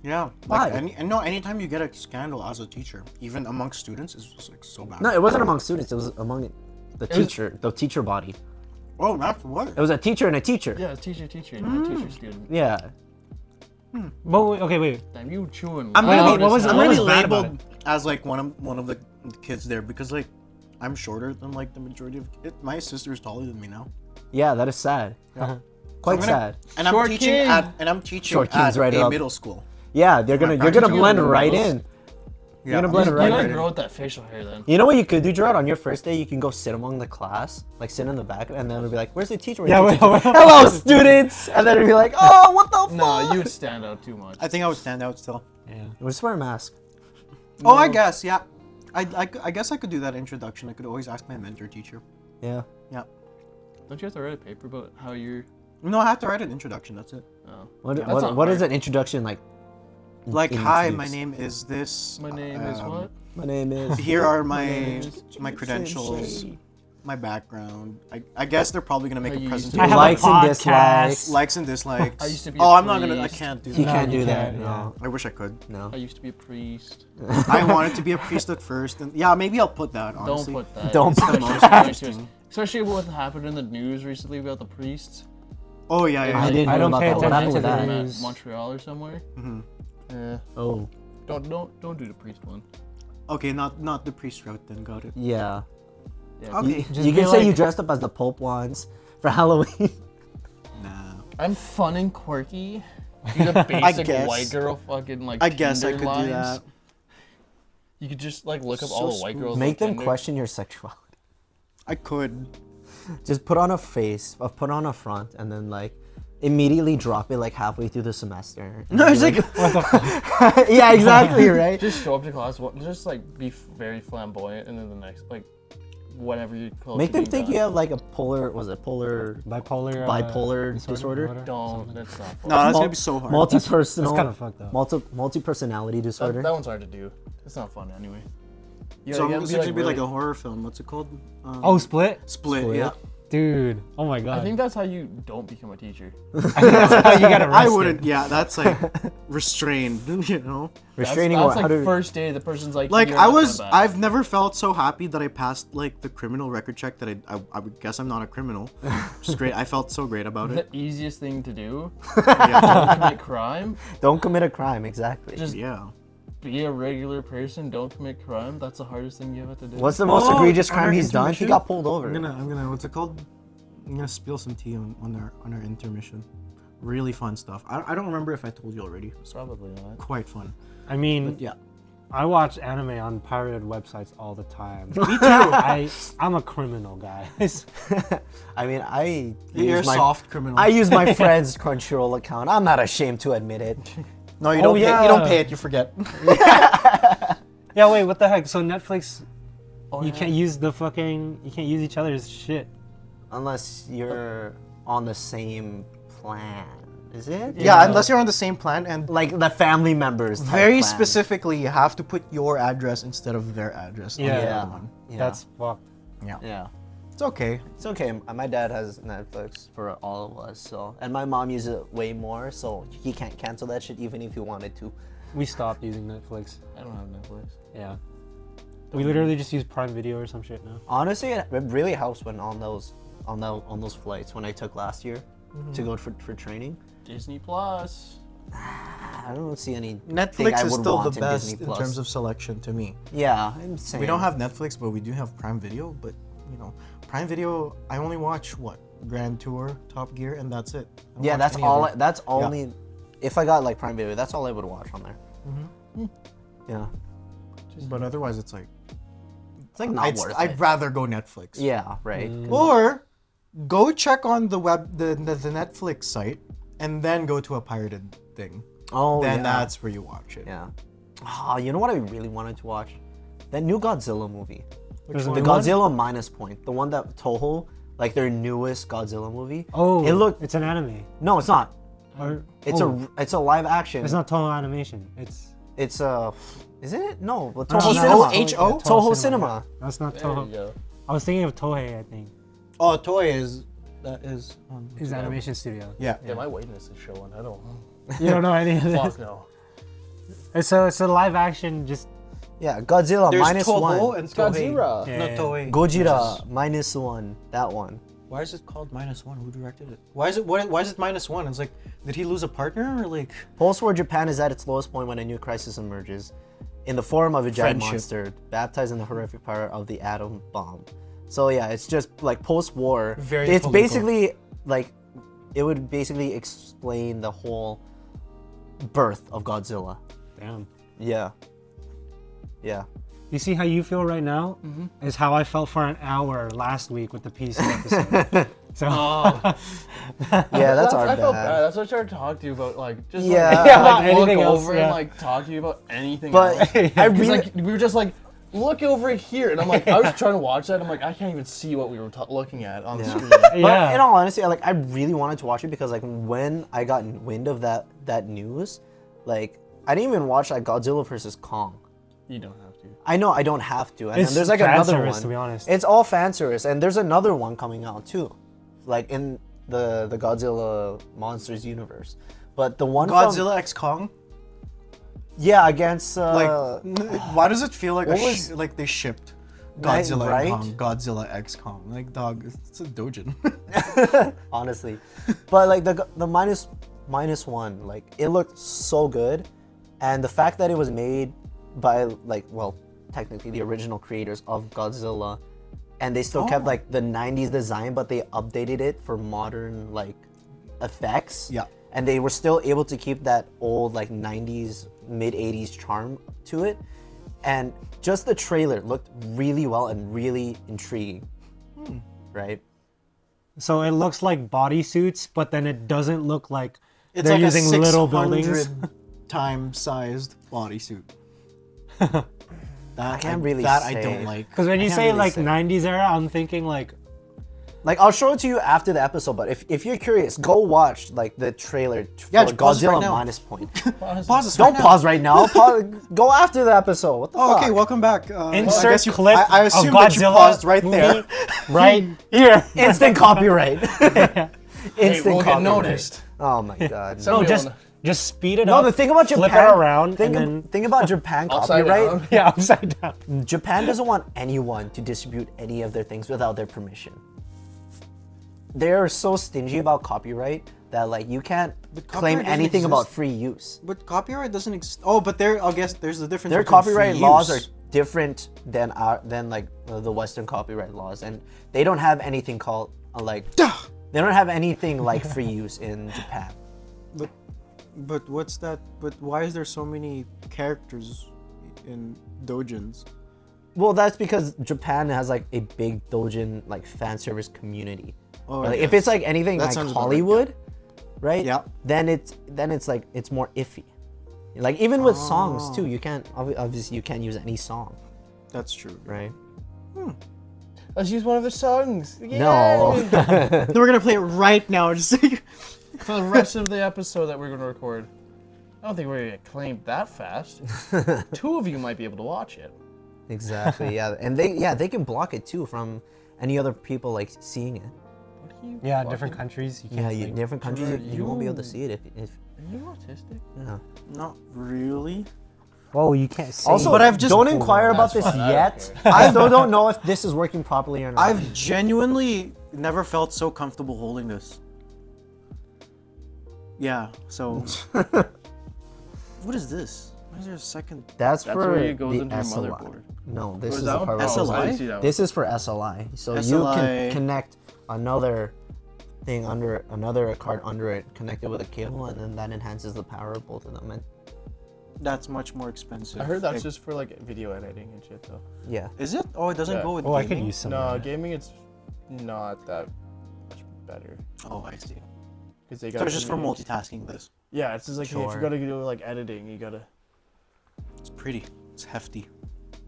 Yeah. Why? Like, anytime you get a scandal as a teacher, even amongst students, it's just like so bad. No, it wasn't among students. It was among the teacher body. Oh, that's what? It was a teacher and a teacher. Yeah, teacher, not teacher student. Yeah. But okay, wait. Damn, you chewing. I'm What gonna be, was- I'm what gonna was be bad about labeled as like one of the kids there because like I'm shorter than like the majority of kids. My sister's taller than me now. Yeah, that is sad. Yeah. Quite I'm gonna- sad. And I'm Short teaching king. teaching Short king's at right a up. middle school. Yeah, you're gonna practicing blend in the right middles? in. Yeah, You're gonna I'm blend just- it right You in. gotta grow out that facial hair then. You know what you could do, Gerard? On your first day, you can go sit among the class, like sit in the back, and then it'll be like, "Where's the teacher?" Yeah, wait, wait. Hello, students. And then it'll be like, "Oh, what the fuck?" No, you would stand out too much. I think I would stand out still. Yeah. We'll just wear a mask. Oh, I guess, yeah. I guess I could do that introduction. I could always ask my mentor teacher. Yeah. Yeah. Don't you have to write a paper about how you're? No, I have to write an introduction. That's it. Oh. What That's not what is hard. an introduction like? Like, in hi, its my use? name is this. My name is what? My name is. Here are name my is my credentials, my background. I guess they're probably gonna make How a you used to presentation. I have Likes a and podcast. dislikes. Likes and dislikes. I used to be oh, a I'm not gonna. I priest. can't do He that. can't you do that. can't, No. I wish I could. No. I used to be a priest. I wanted to be a priest at first, and yeah, maybe I'll put that. Don't Honestly. put that. Don't It's put the most that. interesting. Especially what happened in the news recently about the priests. Oh yeah, yeah. I didn't I know don't about pay that. What attention happened to with the that? From news. Montreal or somewhere. Mhm. Yeah. Oh. Don't do the priest one. Okay, not the priest route then. Got it. Yeah. Yeah. Okay. Just You be can say like- you dressed up as the Pope once for Halloween. Nah. I'm fun and quirky. Do the basic guess. white girl fucking like. I guess I Tinder could lines. do that. You could just like look up So all the white smooth. girls. Make on them Tinder. question your sexuality. I could. Just put on a face, put on a front, and then like immediately drop it like halfway through the semester. No, it's like Yeah, exactly, right? Just show up to class. Just like be very flamboyant, and then the next like whatever you call. Make them think you have like a polar bipolar bipolar disorder? Don't. That's not. Fun. no, that's Mul- gonna be so hard. multi-personal. That's kind of fucked up. Multi-personality disorder. That one's hard to do. It's not fun anyway. You So gotta it's be gonna be like really- a horror film. What's it called? Oh, Split. Split. Split. Yeah. Dude, oh my god. I think that's how you don't become a teacher. That's how you get arrested. I wouldn't. Yeah, that's like restrained. You know. Restraining That's what? How like do- first day, the person's like, Like "You're I not was, coming back." I've never felt so happy that I passed like the criminal record check that I would guess I'm not a criminal. Which is great. I felt so great about The it. easiest thing to do, Yeah. don't commit crime. Don't commit a crime, exactly. Just Yeah. be a regular person. Don't commit crime. That's the hardest thing you have to do. What's the most Oh, egregious on crime our he's done? He intermission? got pulled over. I'm gonna, what's it called? I'm gonna spill some tea on our intermission. Really fun stuff. I don't remember if I told you already. Probably not. Quite fun. I mean, But yeah. I watch anime on pirated websites all the time. Me too. I'm a criminal, guys. I mean, I You're a use my soft criminal. I use my friend's Crunchyroll account. I'm not ashamed to admit it. no, you Oh, don't. yeah. You don't pay it. You forget. Yeah, wait, what the heck? So Netflix, Oh, you yeah. can't use you can't use each other's shit. Unless you're on the same plan. Is it? Yeah, unless you're on the same plan, and Like the family members. type very plan. specifically, you have to put your address instead of their address. on the Yeah. other Yeah. one. Yeah. That's fucked. Yeah. Yeah. It's okay. It's okay. My dad has Netflix for all of us, so and my mom uses it way more, so he can't cancel that shit even if he wanted to. We stopped using Netflix. I don't have Netflix. Yeah. We literally just use Prime Video or some shit now. Honestly, it really helps when on those flights when I took last year to go for training. Disney Plus. I don't see any Netflix I is would still the want in best Disney in Plus. terms of selection to me. Yeah, I'm saying. We don't have Netflix, but we do have Prime Video. But you know, Prime Video, I only watch what Grand Tour, Top Gear, and that's it. I don't Yeah, watch that's any all. other- That's only. If I got like Prime Video, that's all I would watch on there. Yeah, But otherwise, it's like it's like not worth I'd it. rather go Netflix. Yeah, right. Or go check on the the Netflix site, and then go to a pirated thing. Oh, Then yeah. that's where you watch it. Yeah. Oh, you know what I really wanted to watch? That new Godzilla movie. There's a The new one? Godzilla Minus Point. The one that Toho, like their newest Godzilla movie. Oh, It looked. it's an anime. No, it's not. Or, It's it's a live action. It's not Toho Animation. It's a. Is it? No, well, No, Toho no, Cinema. it's H-O? Toho Cinema. yeah. That's not There you Toho. go. I was thinking of Toei, I think. Oh, Toei that is. His animation studio. Yeah. Yeah, my whiteness is showing. I don't know. You don't know any of Fuck this. no. It's a live action, just Yeah, Godzilla There's minus Toho one. and Toei. Godzilla. Yeah. No, Toei. Gojira minus one. That one. Why is it called -1? Who directed it? Why is it -1? It's like, did he lose a partner or like? Post-war Japan is at its lowest point when a new crisis emerges, in the form of a giant Friendship. monster baptized in the horrific power of the atom bomb. So yeah, it's just like post-war. Very It's political. basically like, it would basically explain the whole birth of Godzilla. damn. Yeah. Yeah. You see how you feel right now? Is how I felt for an hour last week with the PC episode. So Yeah, that's our I felt bad. bad. That's what I tried to talk to you about. Like, just Yeah. like, Yeah, about look anything else, over and yeah. like talk to you about anything But else. I Because really, like we were just like, look over here, and I'm like, I was trying to watch that. I'm like, I can't even see what we were looking at on the Yeah. screen. but yeah. in all honesty, I really wanted to watch it because like when I got wind of that news, like I didn't even watch like Godzilla versus Kong. You don't have to. I know I don't have to, and It's then there's like fan another service, one. to be honest. It's all fan service, and there's another one coming out too, like in the Godzilla Monsters universe. But the one from- Godzilla X Kong. yeah, against Like, why does it feel like what was- like they shipped Right, Godzilla right? and Kong, Godzilla X Kong? Like, dog, it's a dojin. honestly, but like the minus one, like it looked so good, and the fact that it was made by like, well, technically the original creators of Godzilla, and they still kept Oh. like the 90s design, but they updated it for modern like effects. Yeah. And they were still able to keep that old like 90s, mid 80s charm to it. And just the trailer looked really well and really intriguing. Right? So it looks like bodysuits, but then it doesn't look like It's they're like using a little buildings. 600 time sized bodysuit. That I can't really I say. don't like. Because when I you can't say really like say. 90s era, I'm thinking like Like I'll show it to you after the episode, but if you're curious, go watch like the trailer for Yeah, just pause it Godzilla right now. Minus Point. Pause this Don't right now. pause right now. Go after the episode. What the Oh, fuck? okay, welcome back. I Insert guess you, clip I of assume that you Godzilla paused right movie there. right here. Instant copyright. Hey, Instant we'll get copyright. noticed. Oh my god. No, Somebody just will- just speed it No, up. the thing about Japan. flip it around, Think, and then think about Japan Upside copyright. down. yeah, upside down. Japan doesn't want anyone to distribute any of their things without their permission. They're so stingy about copyright that like you can't But claim copyright doesn't anything about exist. free use. But copyright doesn't exist. Oh, but I guess there's a difference. Their between copyright free laws use. are different than the Western copyright laws, and they don't have anything called they don't have anything like free use in Japan. But what's that? But why is there so many characters in doujins? Well, that's because Japan has like a big doujin like fan service community. Oh, Like, yeah. if it's like anything That like sounds about right, Hollywood, right? Yeah. Then it's like it's more iffy. Like even with songs too, you can't obviously you can't use any song, That's true. right? Let's use one of the songs. Yay! No. Then we're gonna play it right now. Just For the rest of the episode that we're going to record. I don't think we're going to get claimed that fast. 2 of you might be able to watch it. Exactly. Yeah, and they can block it too from any other people like seeing it. What are you Yeah, fucking- different countries. You Yeah, can't. you, like- different countries Are you won't be able to you- see it if Are you autistic? yeah. not really. Whoa, you can't say. Also, But I've just- don't inquire about That's this fine, I don't yet. care. I still don't know if this is working properly or not. I've genuinely never felt so comfortable holding this. Yeah. So. What is this? Why is there a second? That's That's for where it goes the into your SLI. motherboard. No, this Or is that the one? part Oh, where I it didn't see that one. This is for SLI. So you SLI. can connect another thing under another card under it, connect it with a cable, and then that enhances the power of both of them. And That's much more expensive. I heard that's Like, just for like video editing and shit though. yeah, Is it? Oh, it doesn't Yeah. go with Oh, I could gaming? use some. No, of that. gaming it's not that much better. Oh, I see. Cause they So got it's just for multitasking. This. Yeah, it's just like if Sure. you gotta do like editing, you gotta. It's pretty. It's hefty.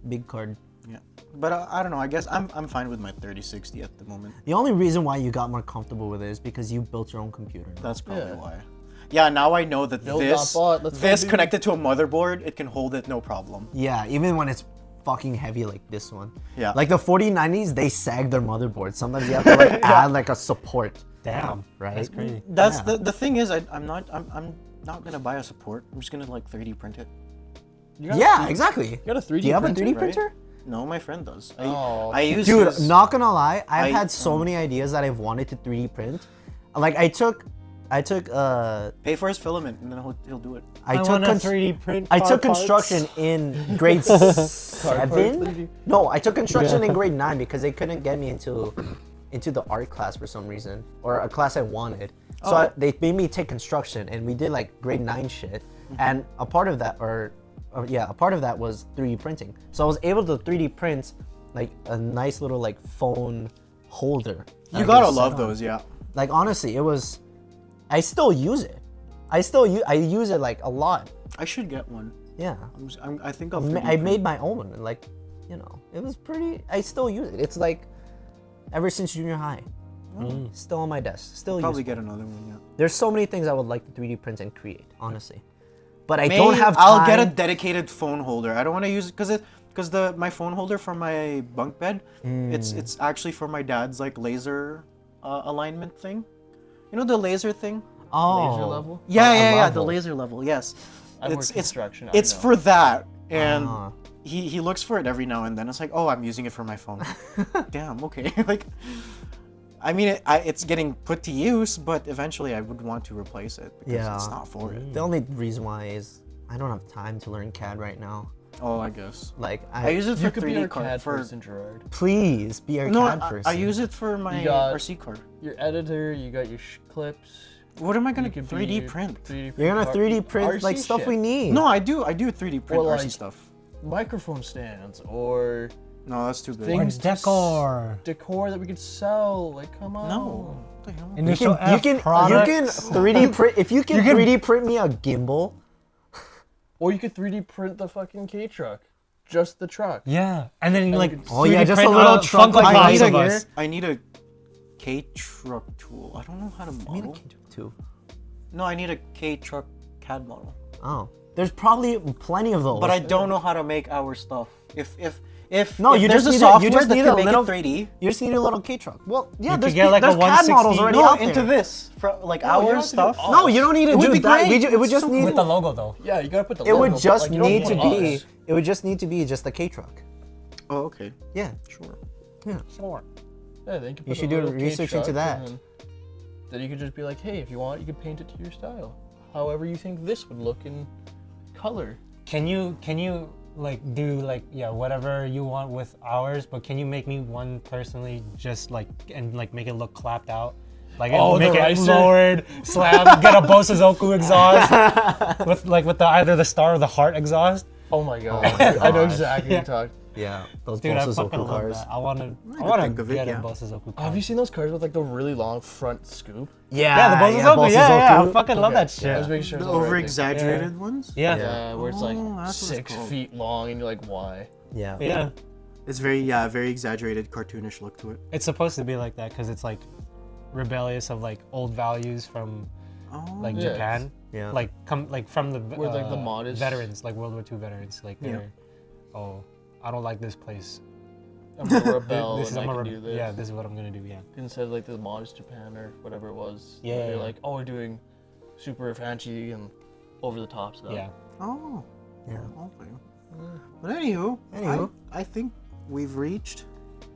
big card. Yeah. But I don't know. I guess I'm fine with my 3060 at the moment. The only reason why you got more comfortable with it is because you built your own computer. That's probably Yeah. why. Yeah, now I know that Build this that bot, let's go, this dude. connected to a motherboard, it can hold it no problem. Yeah, even when it's fucking heavy like this one. Yeah. Like the 4090s, they sag their motherboard. Sometimes you have to like add like a support. Damn. Right? That's crazy. That's Yeah. the thing is I'm not gonna buy a support. I'm just gonna like 3D print it. You got Yeah, exactly. You got a 3D Do you have a printer, 3D right? printer? No, my friend does. Oh. I use Dude, his- not gonna lie, I've I- had so many ideas that I've wanted to 3D print. Like I took pay for his filament and then he'll do it. I took want a cons- 3D print. I car took parts. construction in grade 3D. 7. No, I took construction in grade 9 because they couldn't get me into the art class for some reason, or a class I wanted. So they made me take construction, and we did like grade 9 shit. And a part of that, a part of that was 3D printing. So I was able to 3D print like a nice little like phone holder. You gotta love those, yeah. Like honestly, it was. I still use it. I use it like a lot. I should get one. Yeah. I think I'll. I 3D print. made my own, and like, you know, it was pretty. I still use it. It's like ever since junior high. Still on my desk. Still Probably useful. get another one, yeah. There's so many things I would like to 3D print and create, honestly. But I don't have time. I'll get a dedicated phone holder. I don't want to use it because my phone holder for my bunk bed, it's actually for my dad's like laser alignment thing. You know the laser thing? Oh. Laser level? Yeah, A yeah, the level. laser level. Yes. I work construction, I It's know. for that, and Ah. he looks for it every now and then. It's like, oh, I'm using it for my phone. Damn. Okay. Like, I mean, it's getting put to use, but eventually I would want to replace it because Yeah. it's not for it. The only reason why is I don't have time to learn CAD right now. Oh, I guess. Like I use it for You could be 3D our card CAD for. person, Gerard. please be our No, CAD I person. use it for my You got- RC card. Your editor, you got your clips. What am I gonna You could be 3D your print? 3D You're gonna car- 3D print RC like stuff shit. we need. No, I do 3D print Or, RC like, stuff. Microphone stands or No, that's too big. Or things to decor. decor that we could sell. Like, come on. No. What the hell? You Initial can, you F can products. 3D print if you can You can- 3D print me a gimbal. Or you could 3D print the fucking K truck. Just the truck. Yeah, and then like could- Oh, yeah, 3D just a print little truck Funko like Pops that. of us. I need a K-truck tool. I don't know how to I need a model. K-truck too. No, I need a K-truck CAD model. Oh, there's probably plenty of those. But I don't know how to make our stuff. If No, if you there's just a need software you just that need can a make little it 3D. You just need a little K-truck. Well, yeah, You there's, could get like a there's CAD models 160 already No, out into there. this for like No, you don't our have to do stuff. all. No, you don't need to It would do be that. great. It would just need. With the logo though. Yeah, you gotta put the It logo, would but, just like, you don't need to put be. us. It would just need to be just the K-truck. Oh, okay. Yeah. Sure. Sure. Yeah, then you, could You put should a do little research K-truck into that. and then you could just be like, hey, if you want, you could paint it to your style. However you think this would look in color. Can you like do like whatever you want with ours, but can you make me one personally just like and like make it look clapped out? Like Oh, make the it ricer? lowered, slab, get a Bose Zoku exhaust with the either the star or the heart exhaust. Oh my god. I know exactly what you're talking. Yeah. Those Dude, I Bose fucking Zoku love cars. that. I wanna think of it, get yeah. a Bose Zoku car. Have you seen those cars with like the really long front scoop? Yeah, the Bose Zoku. Bose Yeah, I Zoku. fucking love that Yeah, I was shit. making sure. The it's all right. over-exaggerated ones. Yeah. Yeah, where it's like Oh, that's what it's 6 called. feet long, and you're like, why? Yeah. Yeah. It's very exaggerated, cartoonish look to it. It's supposed to be like that because it's like rebellious of like old values from Oh. like Yeah. Japan. Yeah. Like like from the Where, like, the modest- veterans, like World War II veterans, like Yeah. they're oh, I don't like this place. I'm gonna rebel This is and I I'm can gonna do this. yeah, this is what I'm gonna do. Yeah. Instead of like the modest Japan or whatever it was. Yeah, They're yeah. like, oh, we're doing super fancy and over the top stuff. Yeah. Oh. Yeah. Okay. But anywho, Anywho. I think we've reached.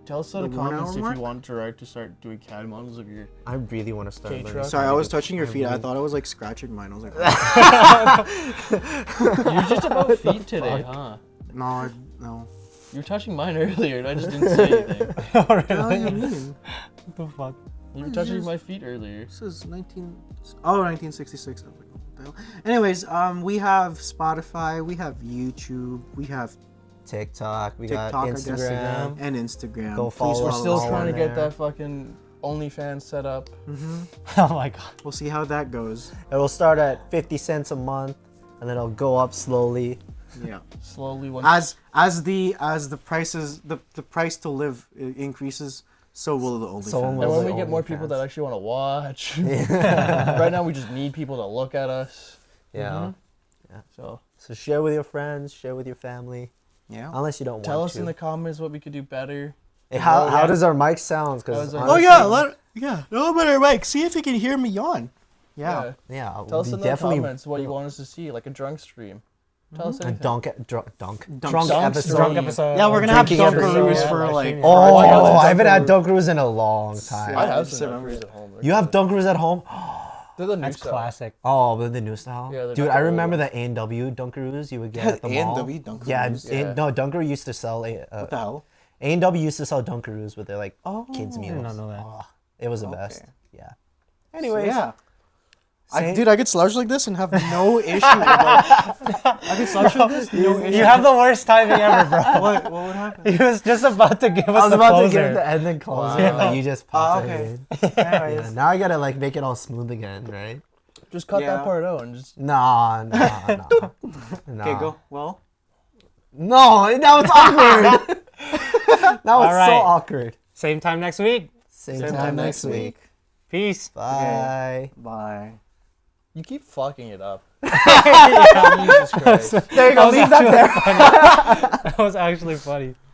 Tell us in the The 1 comments hour if mark? you want Direct to start doing CAD models of your. I really want to start. K-truck. learning Sorry, how I to was do- touching your feet. I thought I was like scratching mine. I was like, You're just about feet today, huh? no. You were touching mine earlier and I just didn't say anything. Oh, What do you really? mean? What the fuck? You were touching my feet earlier. This is 1966. I was like, what the hell? Anyways, we have Spotify, we have YouTube, we have TikTok. We TikTok, got I guess, Instagram. and Instagram. Go Please follow We're us still all trying to on get there. that fucking OnlyFans set up. Oh my god. We'll see how that goes. It'll start at 50 cents a month, and then it'll go up slowly. Yeah. Slowly one. As the prices the price to live increases, so will the OnlyFans. So will and Well, when the we get more people OnlyFans. that actually want to watch. Right now we just need people to look at us. Yeah. So So share with your friends, share with your family, Yeah. unless you don't tell want us to. in the comments what we could do better. Hey, how does our mic sound? I Because was like- Oh yeah, no better Mike. See if you can hear me yawn. Yeah. yeah, Tell us we in the definitely comments what you want us to see, like a drunk stream. Tell us a anything. drunk Dunk drunk stream. episode. Drunk episode. Yeah, we're gonna have Drinking Dunkaroos episode. for Yeah, like. live Oh, I got some I haven't had Dunkaroos. Dunkaroos in a long time. I have Just some remember. Dunkaroos at home. You have Dunkaroos at home? They're the new That's stuff. classic. Oh, but the new style. Yeah, they're dude, not I the old remember ones. the A&W Dunkaroos you would get Yeah, at the mall. A&W Dunkaroos? Yeah, Yeah. no, Dunkaroo used to sell What the hell? A&W used to sell Dunkaroos with their like kids I meals. did not know that. Oh, it was the Okay. best. Yeah. Anyways, Anyways, yeah. Same- Dude, I could slouch like this and have no issue. With, like, I could slouch like this, no issue. You have the worst timing ever, bro. What would happen? He was just about to give us I was the about closer. to give the end and close it, but you just popped okay. it in. Yeah, now I gotta like make it all smooth again, right? Just cut Yeah. that part out and just. Nah. Okay, go. Well, No, now it's awkward. Now it's so right. awkward. Same time next week. Same time next week. Peace. Bye. bye. You keep fucking it up. Jesus Christ. There you go. Leave that there. That was actually funny.